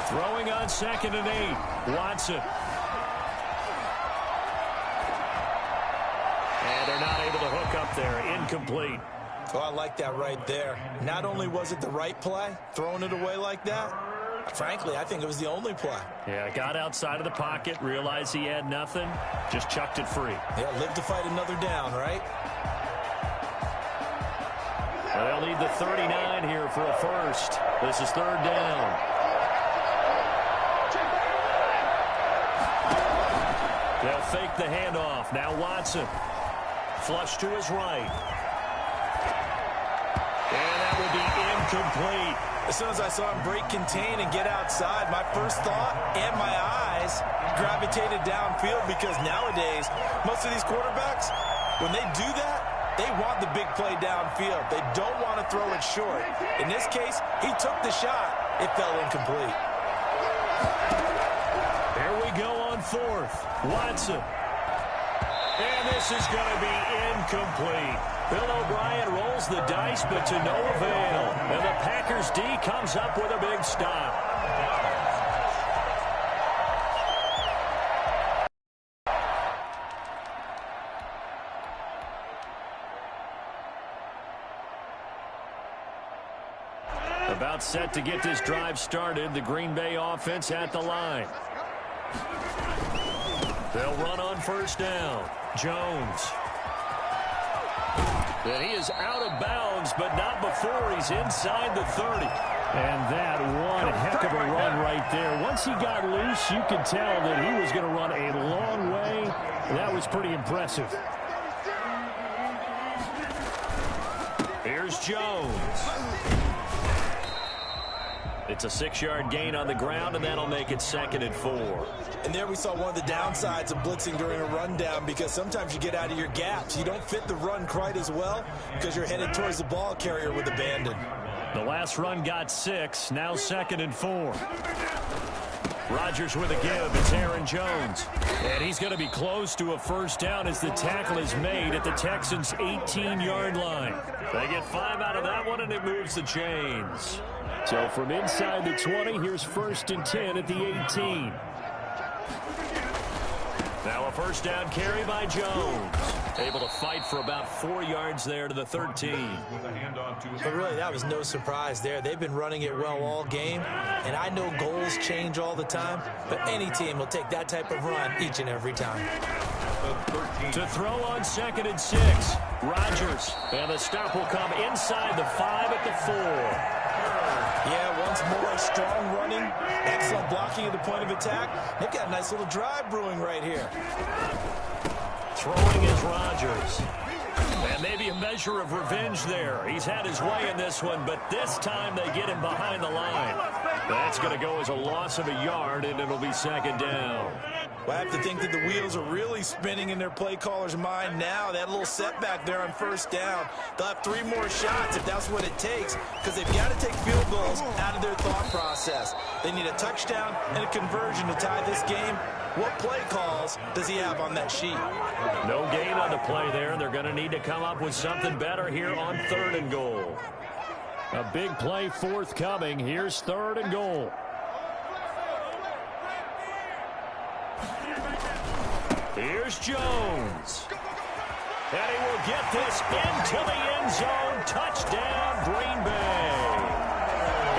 Throwing on 2nd and 8. Watson. And they're not able to hook up there. Incomplete. Oh, I like that right there. Not only was it the right play, throwing it away like that, frankly, I think it was the only play. Yeah, got outside of the pocket, realized he had nothing, just chucked it free. Yeah, live to fight another down, right? Well, they'll need the 39 here for a first. This is 3rd down. They'll fake the handoff. Now Watson. Flush to his right. And that will be incomplete. As soon as I saw him break contain and get outside, my first thought and my eyes gravitated downfield, because nowadays, most of these quarterbacks, when they do that, they want the big play downfield. They don't want to throw it short. In this case, he took the shot. It fell incomplete. Here we go on 4th. Watson. And this is going to be incomplete. Bill O'Brien rolls the dice, but to no avail. And the Packers D comes up with a big stop. About set to get this drive started. The Green Bay offense at the line. They'll run on 1st down. Jones. And he is out of bounds, but not before he's inside the 30. And that one heck of a run right there. Once he got loose, you could tell that he was going to run a long way. That was pretty impressive. Here's Jones. It's a 6-yard gain on the ground, and that'll make it 2nd and 4. And there we saw one of the downsides of blitzing during a rundown, because sometimes you get out of your gaps. You don't fit the run quite as well because you're headed towards the ball carrier with abandon. The last run got 6. Now 2nd and 4. Rodgers with a give. It's Aaron Jones. And he's going to be close to a first down as the tackle is made at the Texans' 18-yard line. They get 5 out of that one, and it moves the chains. So from inside the 20, here's 1st and 10 at the 18. Now a first down carry by Jones. Able to fight for about 4 yards there to the 13. But really, that was no surprise there. They've been running it well all game, and I know goals change all the time, but any team will take that type of run each and every time. To throw on 2nd and 6. Rodgers. And the stop will come inside the 5 at the 4. Yeah, once more. Strong running, excellent blocking at the point of attack. They've got a nice little drive brewing right here. Throwing is Rodgers. And maybe a measure of revenge there. He's had his way in this one, but this time they get him behind the line. That's going to go as a loss of a yard, and it'll be second down. Well, I have to think that the wheels are really spinning in their play caller's mind now. That little setback there on first down. They'll have 3 more shots if that's what it takes, because they've got to take field goals out of their thought process. They need a touchdown and a conversion to tie this game. What play calls does he have on that sheet? No gain on the play there. They're going to need to come up with something better here on 3rd and goal. A big play forthcoming. Here's 3rd and goal. Here's Jones. And he will get this into the end zone. Touchdown, Green Bay.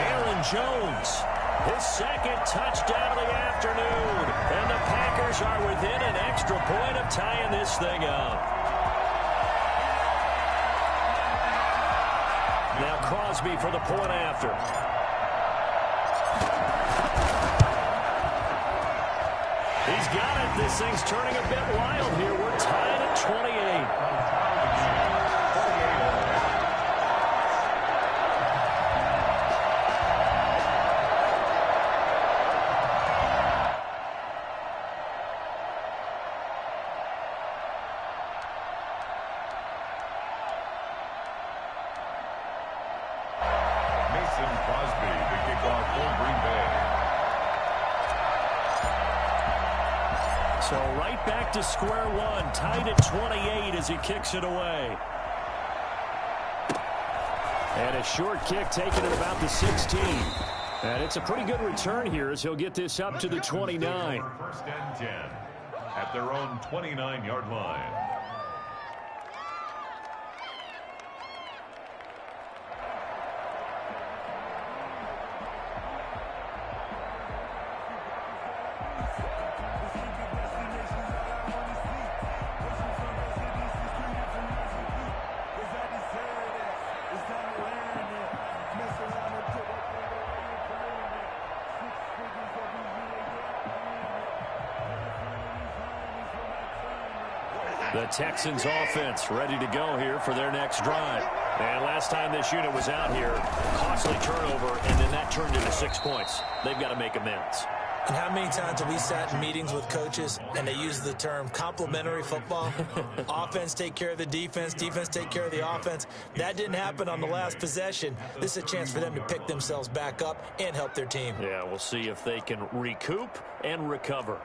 Aaron Jones, his 2nd touchdown of the afternoon. And the Packers are within an extra point of tying this thing up. Now Crosby for the point after. He's got it. This thing's turning a bit wild here. We're tied at 28. Mason Crosby, the kickoff for Green Bay. So right back to square one, tied at 28 as he kicks it away. And a short kick taken at about the 16. And it's a pretty good return here as he'll get this up to the 29. First and 10 at their own 29-yard line. The Texans offense ready to go here for their next drive. And last time this unit was out here, costly turnover, and then that turned into 6 points. They've got to make amends. And how many times have we sat in meetings with coaches and they use the term complementary football? Offense take care of the defense, defense take care of the offense. That didn't happen on the last possession. This is a chance for them to pick themselves back up and help their team. Yeah, we'll see if they can recoup and recover.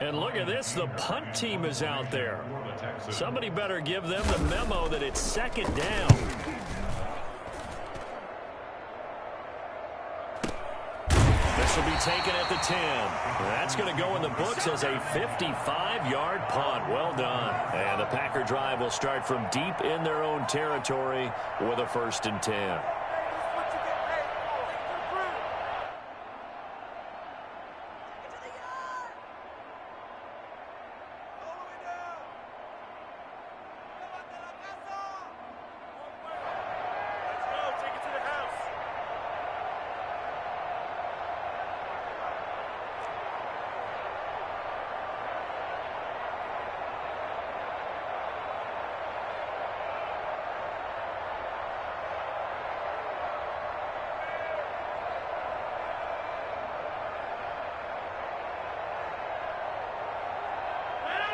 And look at this, the punt team is out there. Somebody better give them the memo that it's second down. This will be taken at the 10. That's going to go in the books as a 55-yard punt. Well done. And the Packer drive will start from deep in their own territory with a 1st and 10.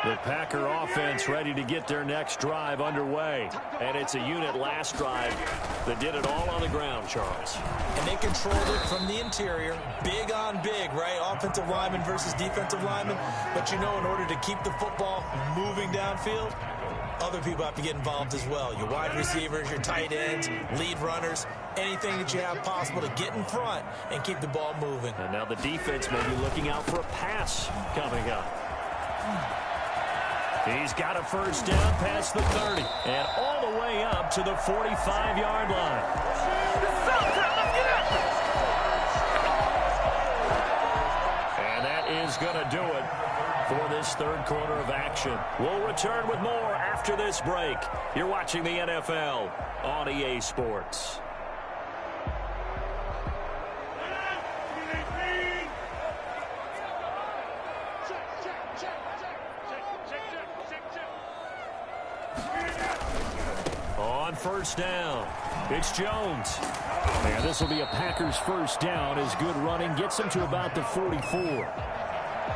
The Packer offense ready to get their next drive underway. And it's a unit last drive that did it all on the ground, Charles. And they controlled it from the interior. Big on big, right? Offensive lineman versus defensive lineman. But you know, in order to keep the football moving downfield, other people have to get involved as well. Your wide receivers, your tight ends, lead runners, anything that you have possible to get in front and keep the ball moving. And now the defense may be looking out for a pass coming up. He's got a 1st down past the 30 and all the way up to the 45-yard line. And that is going to do it for this third quarter of action. We'll return with more after this break. You're watching the NFL on EA Sports. On first down, it's Jones. And this will be a Packers first down as good running gets them to about the 44.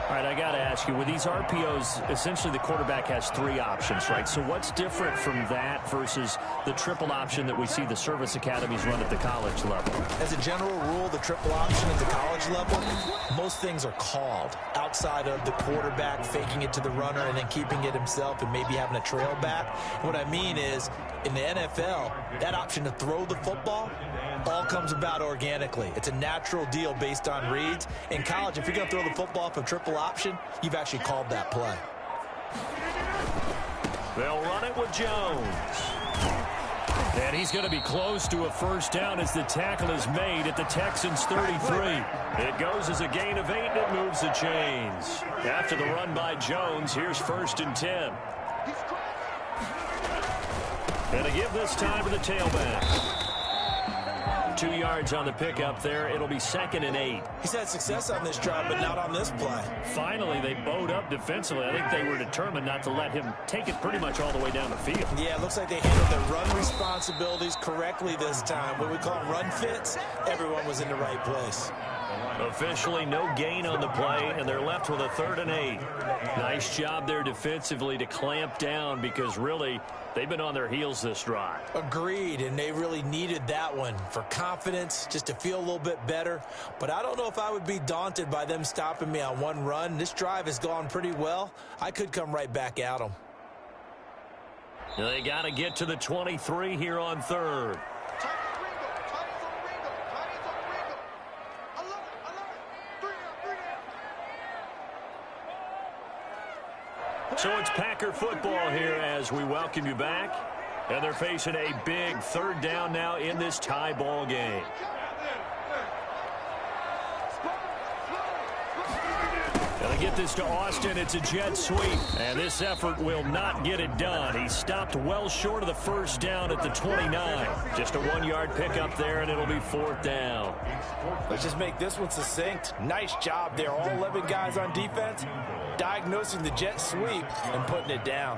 All right, I got to ask you, with these RPOs, essentially the quarterback has three options, right? So what's different from that versus the triple option that we see the service academies run at the college level? As a general rule, the triple option at the college level, most things are called outside of the quarterback faking it to the runner and then keeping it himself and maybe having a trail back. What I mean is, in the NFL, that option to throw the football all comes about organically. It's a natural deal based on reads. In college, if you're going to throw the football off a triple option, you've actually called that play. They'll run it with Jones. And he's going to be close to a first down as the tackle is made at the Texans' 33. It goes as a gain of 8, and it moves the chains. After the run by Jones, here's 1st and 10. And to give this time to the tailback. 2 yards on the pickup there. It'll be 2nd and 8. He's had success on this drive, but not on this play. Finally, they bowed up defensively. I think they were determined not to let him take it pretty much all the way down the field. Yeah, it looks like they handled their run responsibilities correctly this time. What we call run fits, everyone was in the right place. Officially no gain on the play, and they're left with a 3rd and 8. Nice job there defensively to clamp down because really they've been on their heels this drive. Agreed, and they really needed that one for confidence, just to feel a little bit better. But I don't know if I would be daunted by them stopping me on one run. This drive has gone pretty well. I could come right back at them. They got to get to the 23 here on 3rd. So it's Packer football here as we welcome you back. And they're facing a big 3rd down now in this tie ball game. And they get this to Austin. It's a jet sweep. And this effort will not get it done. He stopped well short of the first down at the 29. Just a 1-yard pickup there, and it'll be 4th down. Let's just make this one succinct. Nice job there. All 11 guys on defense diagnosing the jet sweep and putting it down.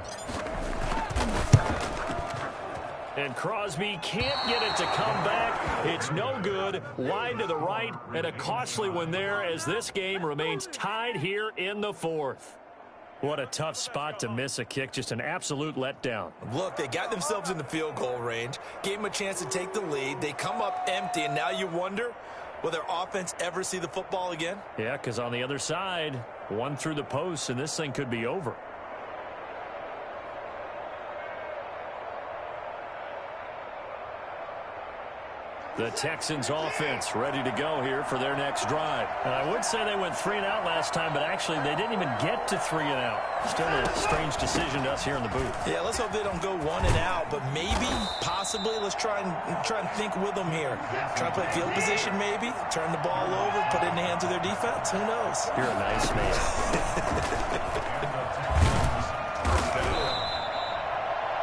And Crosby can't get it to come back. It's no good. Wide to the right, and a costly one there as this game remains tied here in the 4th. What a tough spot to miss a kick. Just an absolute letdown. Look, they got themselves in the field goal range, gave them a chance to take the lead. They come up empty, and now you wonder, will their offense ever see the football again? Yeah, because on the other side, one through the post, and this thing could be over. The Texans offense ready to go here for their next drive. And I would say they went 3 and out last time, but actually they didn't even get to 3 and out. Still a strange decision to us here in the booth. Yeah, let's hope they don't go 1 and out, but maybe, possibly, let's try and think with them here. Try to play field position maybe, turn the ball over, put it in the hands of their defense. Who knows? You're a nice man.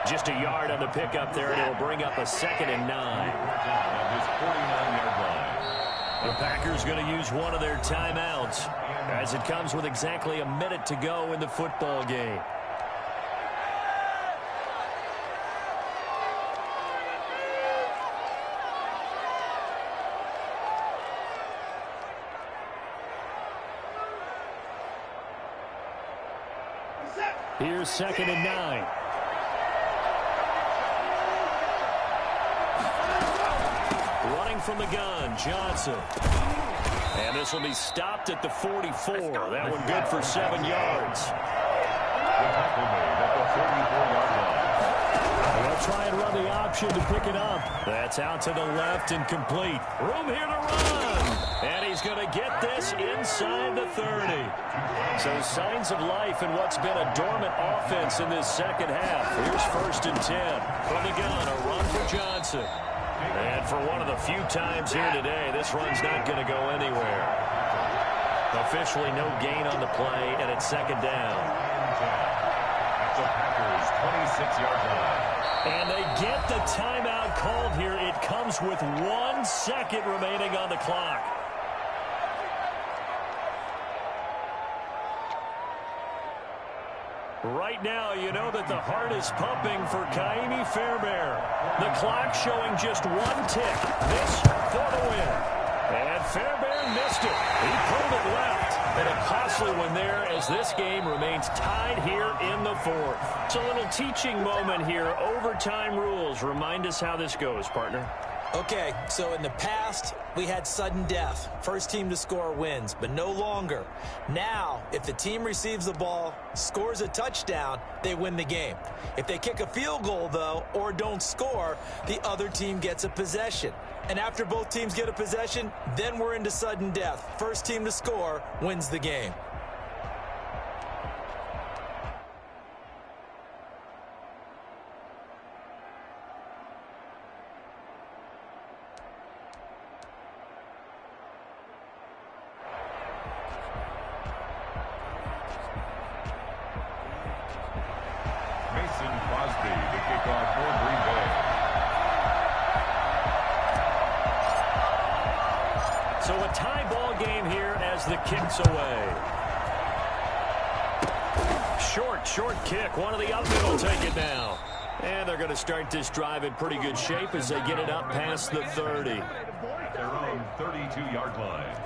Just a yard on the pickup there, and it'll bring up a 2nd and 9. His 49-yard line. The Packers going to use one of their timeouts as it comes with exactly a minute to go in the football game. Here's 2nd and 9. Running from the gun, Johnson. And this will be stopped at the 44. That one good for 7 yards. They'll try and run the option to pick it up. That's out to the left and complete. Room here to run. And he's going to get this inside the 30. So signs of life in what's been a dormant offense in this second half. Here's 1st and 10. From the gun, a run for Johnson. And for one of the few times here today, this run's not going to go anywhere. Officially no gain on the play, and it's second down. At the Packers' 26-yard line. And they get the timeout called here. It comes with 1 second remaining on the clock. Right now, you know that the heart is pumping for Ka'imi Fairbairn. The clock showing just 1 tick. This for the win. And Fairbairn missed it. He pulled it left. And a costly one there as this game remains tied here in the 4th. It's a little teaching moment here. Overtime rules. Remind us how this goes, partner. Okay, so in the past, we had sudden death. First team to score wins, but no longer. Now, if the team receives the ball, scores a touchdown, they win the game. If they kick a field goal, though, or don't score, the other team gets a possession. And after both teams get a possession, then we're into sudden death. First team to score wins the game. Mason Crosby, the kickoff for Green Bay. So a tie ball game here as the kick's away. Short kick. One of the up middle take it now. And they're going to start this drive in pretty good shape as they get it up past the 30. At their own 32-yard line.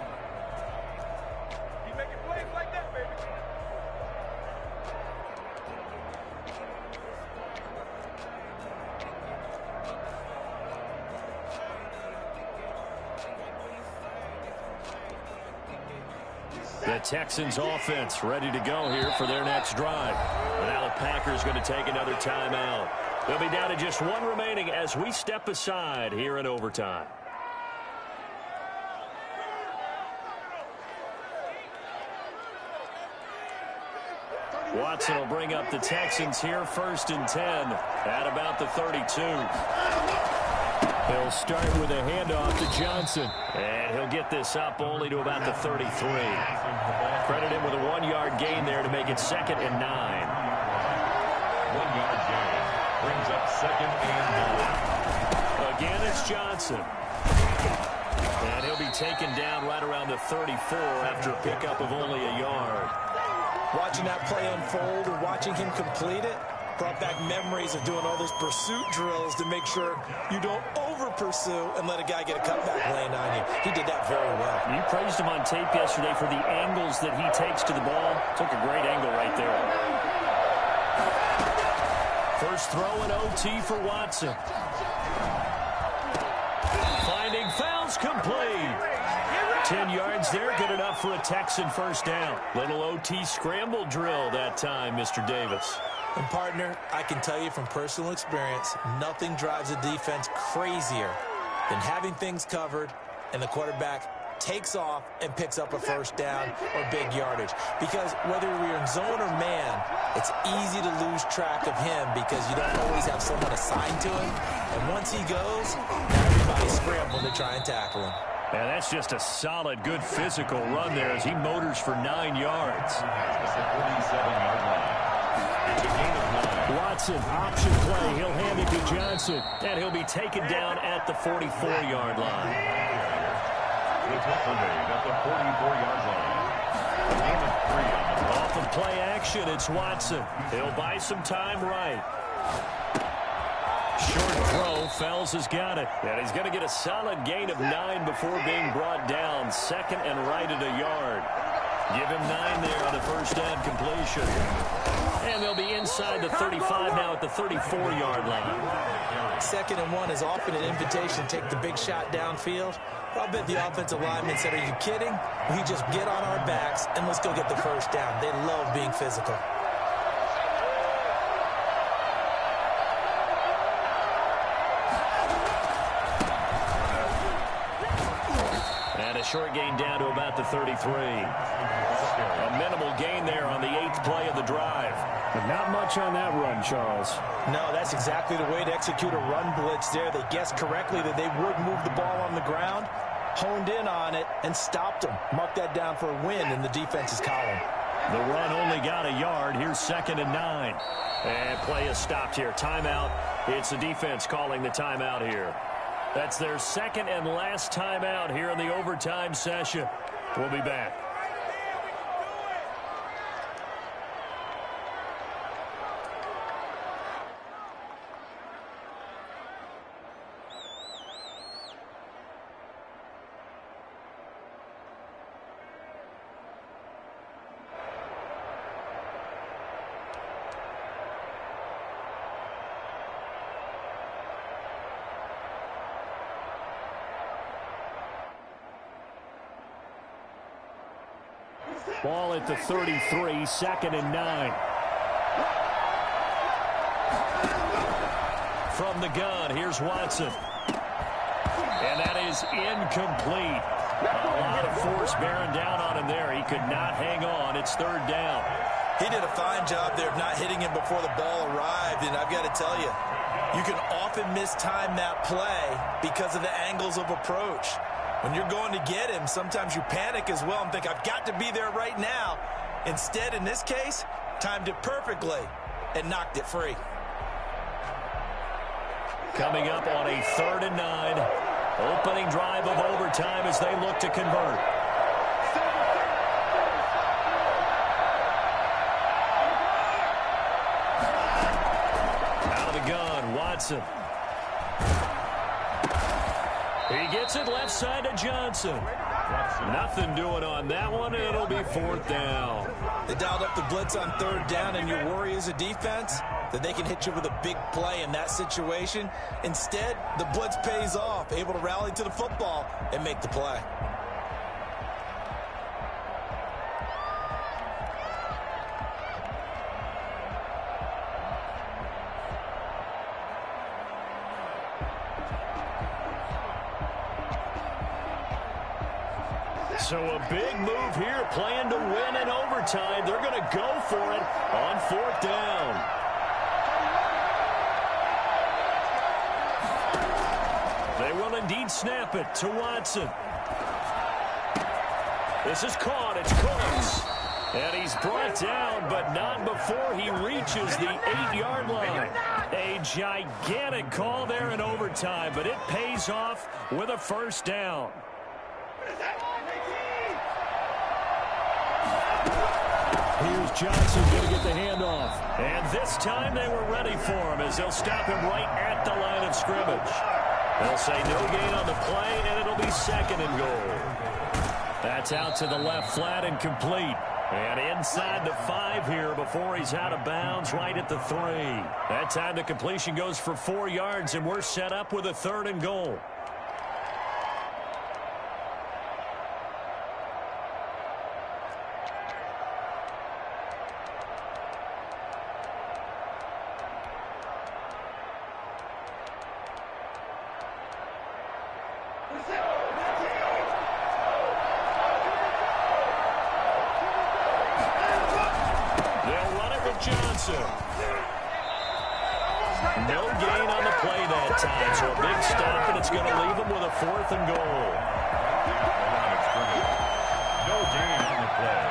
The Texans offense ready to go here for their next drive. And now the Packers going to take another timeout. They'll be down to just 1 remaining as we step aside here in overtime. Watson will bring up the Texans here 1st and 10 at about the 32. He'll start with a handoff to Johnson. And he'll get this up only to about the 33. Credit him with a 1-yard gain there to make it 2nd and 9. 1-yard gain brings up 2nd and 9. Again, it's Johnson. And he'll be taken down right around the 34 after a pickup of only a yard. Watching that play unfold or watching him complete it brought back memories of doing all those pursuit drills to make sure you don't over-pursue and let a guy get a cutback lane on you. He did that very well. You praised him on tape yesterday for the angles that he takes to the ball. Took a great angle right there. First throw in OT for Watson. Finding fouls complete. 10 yards there, good enough for a Texan first down. Little OT scramble drill that time, Mr. Davis. And, partner, I can tell you from personal experience, nothing drives a defense crazier than having things covered and the quarterback takes off and picks up a first down or big yardage. Because whether we're in zone or man, it's easy to lose track of him because you don't always have someone assigned to him. And once he goes, everybody's scrambling to try and tackle him. And that's just a solid, good physical run there as he motors for 9 yards. That's the 47-yard line. It's a gain of 9. Watson, option play. He'll hand it to Johnson. And he'll be taken down at the 44-yard line. The tackle made at the 44-yard line. A gain of 3 on the ball. Off of play action, it's Watson. He'll buy some time right. Short throw, Fells has got it. And he's going to get a solid gain of 9 before being brought down. 2nd and right at a yard. Give him 9 there on the first down completion. And they'll be inside the 35 now at the 34-yard line. 2nd and 1 is often an invitation to take the big shot downfield. I'll bet the offensive lineman said, are you kidding? We just get on our backs and let's go get the first down. They love being physical. Short gain down to about the 33. A minimal gain there on the 8th play of the drive. But not much on that run, Charles. No, that's exactly the way to execute a run blitz there. They guessed correctly that they would move the ball on the ground. honed in on it and stopped them. Mark that down for a win in the defense's column. The run only got a yard. Here's 2nd and 9. And play is stopped here. Timeout. It's the defense calling the timeout here. That's their 2nd and last timeout here in the overtime session. We'll be back. Ball at the 33, 2nd and 9. From the gun, here's Watson. And that is incomplete. A lot of force bearing down on him there. He could not hang on. It's 3rd down. He did a fine job there of not hitting him before the ball arrived, and I've got to tell you, you can often mistime that play because of the angles of approach. When you're going to get him, sometimes you panic as well and think, I've got to be there right now. Instead, in this case, timed it perfectly and knocked it free. Coming up on a 3rd and 9. Opening drive of overtime as they look to convert. Out of the gun, Watson. He gets it left side to Johnson. Nothing doing on that one, and it'll be 4th down. They dialed up the blitz on 3rd down, and your worry as a defense that they can hit you with a big play in that situation. Instead, the blitz pays off, able to rally to the football and make the play. So a big move here, playing to win in overtime. They're going to go for it on 4th down. They will indeed snap it to Watson. This is caught. It's Cooks. And he's brought down, but not before he reaches the 8-yard line. A gigantic call there in overtime, but it pays off with a 1st down. Here's Johnson going to get the handoff. And this time they were ready for him as they'll stop him right at the line of scrimmage. They'll say no gain on the play, and it'll be 2nd and goal. That's out to the left flat and complete. And inside the 5 here before he's out of bounds right at the 3. That time the completion goes for 4 yards, and we're set up with a 3rd and goal. Johnson. No gain on the play that time, so a big stop, and it's going to leave him with a 4th and goal. No gain on the play.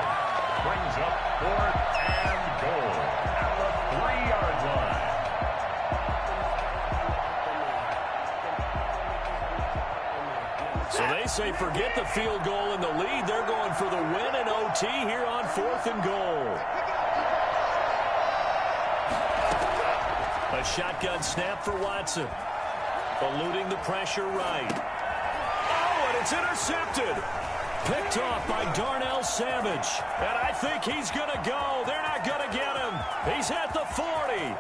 Brings up 4th and goal at the 3-yard line. So they say forget the field goal and the lead. They're going for the win in OT here on 4th and goal. A shotgun snap for Watson. Eluding the pressure right. Oh, and it's intercepted. Picked off by Darnell Savage. And I think he's going to go. They're not going to get him. He's at the 40.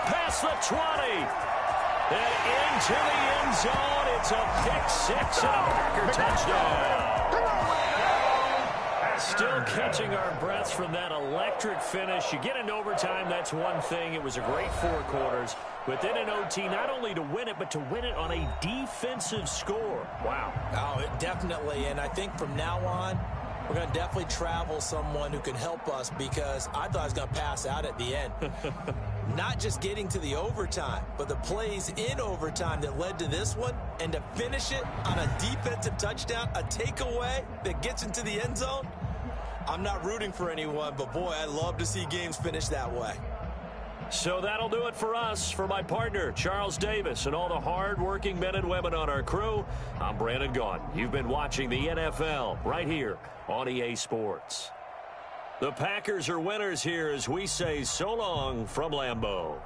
Past the 20. And into the end zone. It's a pick 6 and a Packer touchdown. Still catching our breaths from that electric finish. You get into overtime, that's one thing. It was a great 4 quarters. But then in OT, not only to win it, but to win it on a defensive score. Wow. Oh, definitely. And I think from now on, we're going to definitely travel someone who can help us because I thought I was going to pass out at the end. Not just getting to the overtime, but the plays in overtime that led to this one, and to finish it on a defensive touchdown, a takeaway that gets into the end zone. I'm not rooting for anyone, but boy, I love to see games finish that way. So that'll do it for us. For my partner, Charles Davis, and all the hard-working men and women on our crew, I'm Brandon Gaudin. You've been watching the NFL right here on EA Sports. The Packers are winners here as we say so long from Lambeau.